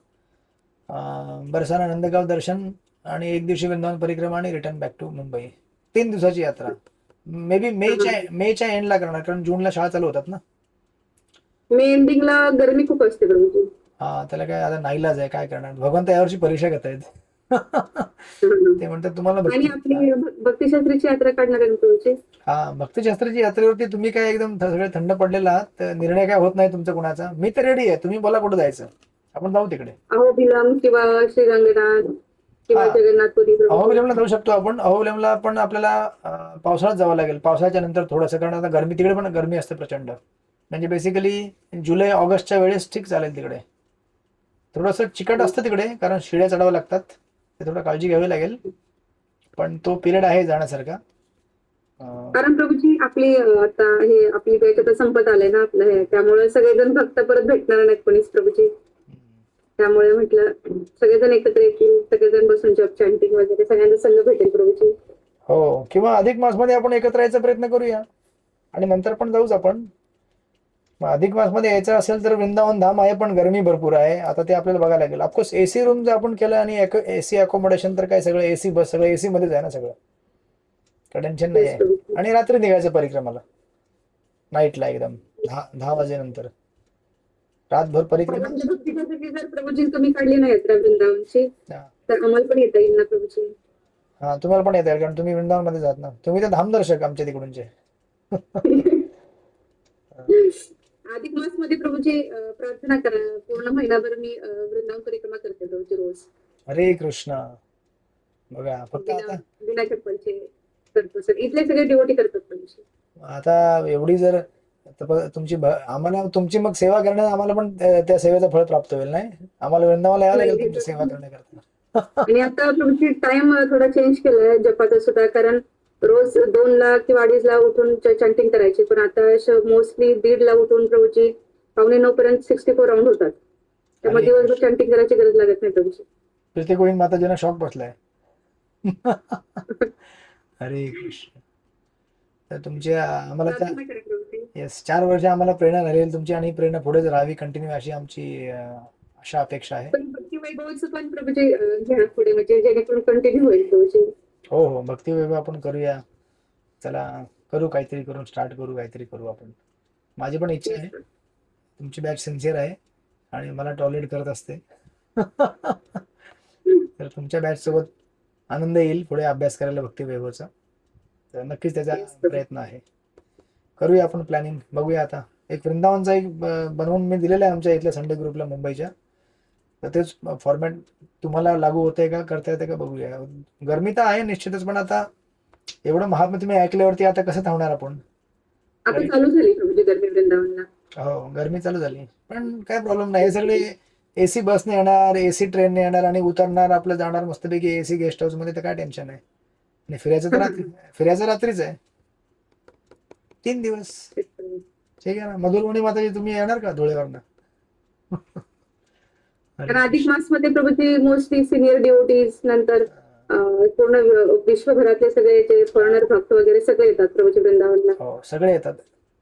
Speaker 1: बरसाना नंदगाव दर्शन, आणि 1 दिवशी वृंदावन परिक्रमा, आणि रिटर्न बॅक टू मुंबई. 3 दिवसाची यात्रा. मे बी मेच्या एंडला करणार, कारण जूनला शाळा चालू होतात ना.
Speaker 2: मे एंडिंगला गरमी खूप असते प्रभूजी.
Speaker 1: हा, त्याला काय आता नाईलाज आहे, काय करणार. भगवंत यावर्षी परीक्षा घेत आहेत. ते म्हणतात तुम्हाला
Speaker 2: आणि आपली भक्तिशास्त्रीची यात्रा काढणार आहे ना प्रभूजी?
Speaker 1: हा, भक्तिशास्त्राची यात्रेवरती तुम्ही काय एकदम सगळे थंड पडलेला आहात, तर निर्णय काय होत नाही तुमचा कुणाचा. मी तर रेडी आहे, तुम्ही बोला कुठं जायचं, आपण जाऊ तिकडे.
Speaker 2: अहोबिलम किंवा श्रीरंगनाथ किंवा
Speaker 1: हा,
Speaker 2: जगन्नाथपुरी प्रभूजी.
Speaker 1: अहोबिलमला जाऊ शकतो आपण. अहोबिलमला पण आपल्याला पावसाळ्यात जावं लागेल, पावसाळ्याच्या नंतर थोडंसं, कारण आता गरमी तिकडे पण गरमी असते प्रचंड. म्हणजे बेसिकली जुलै ऑगस्टच्या वेळेस ठीक चालेल तिकडे. थोडंसं चिकट असतं तिकडे, कारण शिड्या चढाव्या लागतात, ते थोडं काळजी घ्यावी लागेल, पण तो पिरियड आहे जाण्यासारखा.
Speaker 2: कारण प्रभूजी आपली आता हे आपली त्याच्यात संपत आलंय ना आपलं हे, त्यामुळे सगळेजण भक्त परत भेटणार नाहीत कोणीच प्रभूजी. त्यामुळे म्हटलं सगळेजण एकत्र येतील, सगळेजण बसून जप चॅन्टिंग वगैरे सगळ्यांना संघ भेटेल प्रभूजी.
Speaker 1: हो, किंवा अधिक मासमध्ये आपण एकत्र यायचा प्रयत्न करूया, आणि नंतर पण जाऊच आपण. मग अधिक मासमध्ये यायचं असेल तर वृंदावन धाम आहे, पण गरमी भरपूर आहे. आता ते आपल्याला बघायला लागेल. ऑफकोर्स एसी रूम जर आपण केलं, आणि एसी अकोमोडेशन, तर काय सगळं एसी बस, सगळं एसी मध्येच आहे ना सगळं, काय टेन्शन नाही
Speaker 2: Yes,
Speaker 1: आहे.
Speaker 2: प्रभूजी.
Speaker 1: आणि रात्री निघायचं परिक्रमाला, नाईटला एकदम 10 वाजेनंतर रातभर परिक्रमा.
Speaker 2: म्हणजे भक्तिशास्त्राची जर प्रभूजी तुम्ही काढली ना यात्रा वृंदावनची,
Speaker 1: हा,
Speaker 2: तर आम्हाला पण येता येईल ना प्रभूजी?
Speaker 1: हा, तुम्हाला पण येत आहे, कारण तुम्ही वृंदावन मध्ये जात ना, तुम्ही तर धामदर्शक आमच्या तिकडूनचे.
Speaker 2: अधिक मास मध्ये प्रभूजी प्रार्थना करा. पूर्ण महिनाभर मी वृंदावन परिक्रमा करते प्रभूजी रोज.
Speaker 1: हरे कृष्ण. बघा, फक्त आता
Speaker 2: बिना चप्पलचे करतो सर. इथले सगळे डिवोटी करतात प्रभूजी.
Speaker 1: आता एवढी जर तुमची आम्हाला तुमची मग सेवा करण्यात आम्हाला पण त्या सेवेचं फळ प्राप्त होईल, नाही? आम्हाला वृंदावनाला यावं लागेल तुमची सेवा करण्याकरता.
Speaker 2: आणि आता प्रभूजी टाइम थोडा चेंज केलाय जपाचा सुद्धा, कारण रोज 2ला किंवा 2:30ला उठून चॅन्टिंग करायची, पण आता मोस्टली 1:30ला उठून प्रभूजी 8:45 पर्यंत 64 राऊंड होतात. त्यामुळे दिवसभर चॅन्टिंग करायची गरज लागत नाही प्रभूजी.
Speaker 1: प्रत्येक गोविंद माताजींना शॉक बसलाय. हरे कृष्ण. तर तुमचे आम्हाला
Speaker 2: प्रार्थना करा प्रभूजी.
Speaker 1: येस, 4 वर्ष आम्हाला प्रेरणा झालेली तुमची, आणि ही प्रेरणा पुढे राहावी कंटिन्यू, अशी आमची आशा अपेक्षा आहे.
Speaker 2: पण भक्ती वैभवाचं पण प्रभूजी घ्या पुढे, म्हणजे जेणेकरून कंटिन्यू होईल प्रभूजी.
Speaker 1: हो हो, भक्ती वैभव आपण करूया. चला, करू काहीतरी, करून स्टार्ट करू, काहीतरी करू आपण. माझी पण इच्छा आहे. तुमची बॅच सिन्सिअर आहे, आणि मला टॉलरेट करत असते. तर तुमच्या बॅच सोबत आनंद येईल पुढे अभ्यास करायला भक्ती वैभवचा. तर नक्कीच त्याचा प्रयत्न आहे. करूया आपण प्लॅनिंग, बघूया. आता एक वृंदावनचा एक बनवून मी दिलेला आहे आमच्या इथल्या संडे ग्रुपला मुंबईच्या. तर तेच फॉर्मॅट तुम्हाला लागू होतंय का, करता येते का, बघूया. गरमी तर आहे निश्चितच, पण आता एवढं महात्म्य तुम्ही ऐकल्यावरती आता कसं थांबणार आपण.
Speaker 2: आता चालू झाली प्रभूजी गरमी वृंदावनला.
Speaker 1: हो, गरमी चालू झाली, पण काय प्रॉब्लेम नाही. हे सगळे एसी बसने येणार, एसी ट्रेनने येणार, आणि उतरणार आपलं, जाणार मस्तपैकी एसी गेस्ट हाऊस मध्ये, तर काय टेन्शन आहे. आणि फिरायचं रात्रीच आहे, 3 दिवस. ठीक आहे ना. मधुरवाणी माताजी, तुम्ही येणार का धुळेवरनं?
Speaker 2: कारण अधिक मास मध्ये प्रभूजी मोस्टली सिनियर डिओटीज, नंतर पूर्ण विश्वभरातले सगळे जे फॉरेनर भक्त वगैरे सगळे येतात प्रभूजी वृंदावनला.
Speaker 1: हो, सगळे येतात.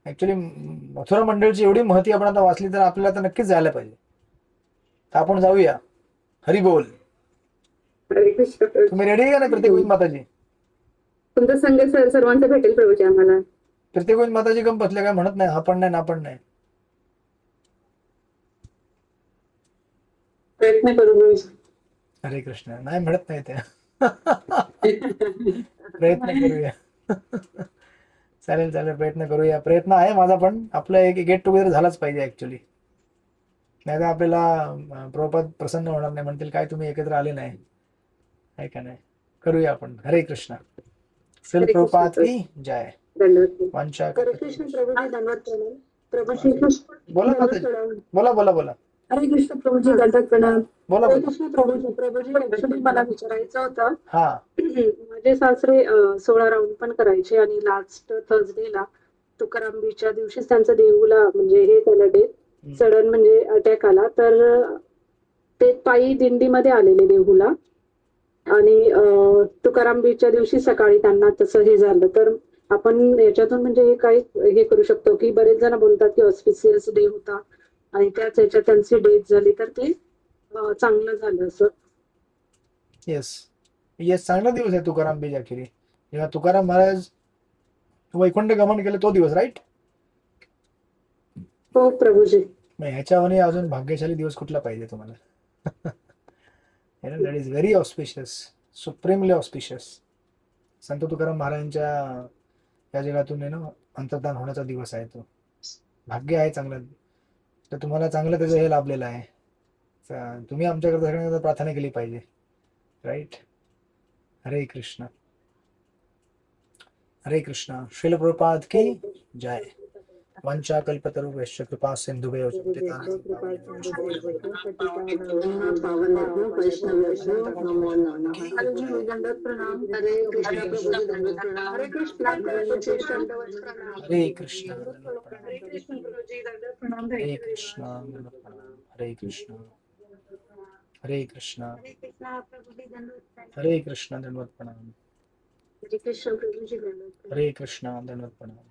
Speaker 1: ऍक्च्युली मथुरा मंडळची एवढी महती आपण आता वाचली, तर आपल्याला तर नक्कीच जायला पाहिजे. तर आपण जाऊया. हरी बोल.
Speaker 2: हरे कृष्ण प्रभूजी.
Speaker 1: तुम्ही रेडी आहे का ना प्रत्येक माताजी?
Speaker 2: तुमचा संघ सर्वांचा भेटेल प्रभूजी आम्हाला.
Speaker 1: प्रत्येक माताजी कम बसल्या, काय म्हणत नाही, हा पण नाही, ना पण नाही.
Speaker 2: प्रयत्न करू.
Speaker 1: हरे कृष्ण. नाही म्हणत नाही त्या. प्रयत्न करूया. चालेल चालेल, प्रयत्न करूया. प्रयत्न आहे माझा पण. आपलं एक गेट टुगेदर झालाच पाहिजे ऍक्च्युली. नाही तर आपल्याला प्रभुपाद प्रसन्न होणार नाही, म्हणतील काय तुम्ही एकत्र आले नाही. आहे का नाही? करूया आपण. हरे कृष्ण. श्रील
Speaker 2: हरे कृष्ण
Speaker 1: प्रभुपाद
Speaker 2: प्रभू.
Speaker 1: की जय.
Speaker 2: दंडवत
Speaker 1: वांछा
Speaker 2: हरे कृष्ण प्रभूजी दंडवत प्रणाम. प्रभू श्री कृष्ण
Speaker 1: बोला
Speaker 2: दंडवत
Speaker 1: माताजी.
Speaker 2: प्रणाम.
Speaker 1: बोला बोला बोला
Speaker 2: हरे कृष्ण प्रभूजी दंडवत प्रणाम.
Speaker 1: बोला
Speaker 2: हरे
Speaker 1: बोला.
Speaker 2: कृष्ण प्रभूजी ऍक्च्युली मला विचारायचं होतं.
Speaker 1: हा
Speaker 2: माझे सासरे 16 राऊंड पण करायचे आणि लास्ट थर्सडेला तुकाराम बीचच्या दिवशीच त्यांचं देहूला म्हणजे हे झालं डेथ सडन म्हणजे अटॅक आला. तर ते पायी दिंडीमध्ये आलेले देहूला आणि तुकाराम बीचच्या दिवशी सकाळी त्यांना तसं हे झालं. तर आपण याच्यातून म्हणजे हे काही हे करू शकतो की बरेच जण बोलतात की ऑस्पिशियस डे होता आणि त्याच ह्याच्यात त्यांची डेथ झाली तर ते चांगलं झालं असं.
Speaker 1: येस येस चांगला दिवस आहे तुकाराम बीज ऍक्च्युली. जेव्हा तुकाराम महाराज वैकुंठ गमन केलं तो दिवस, राईट?
Speaker 2: हो प्रभूजी.
Speaker 1: ह्याच्यावर अजून भाग्यशाली दिवस कुठला पाहिजे तुम्हाला? That is very auspicious, supremely auspicious. संत तुकाराम महाराजांच्या या जगातून अंतर्धान होण्याचा दिवस आहे तो. भाग्य आहे चांगलं. तर तुम्हाला चांगलं त्याचं हे लाभलेलं आहे. तुम्ही आमच्याकडे सगळ्यांना प्रार्थना केली पाहिजे, राईट? हरे कृष्ण. हरे कृष्ण. श्रील प्रभुपाद की जय. वंचा कल्पतरुभ्यश्च कृपा सिंधुभ्यो
Speaker 2: दंडवत प्रणाम. हरे कृष्ण प्रभूजी दंडवत प्रणाम. हरे कृष्ण दंडवत प्रणाम.
Speaker 1: हरे कृष्ण.
Speaker 2: हरे कृष्ण प्रभूजी दंडवत प्रणाम.
Speaker 1: हरे कृष्ण. हरे कृष्ण. हरे कृष्ण.
Speaker 2: हरे कृष्ण प्रभूजी दंडवत प्रणाम.
Speaker 1: हरे कृष्ण दंडवत प्रणाम.
Speaker 2: हरे कृष्ण प्रभूजी दंडवत प्रणाम.
Speaker 1: हरे कृष्ण दंडवत प्रणाम.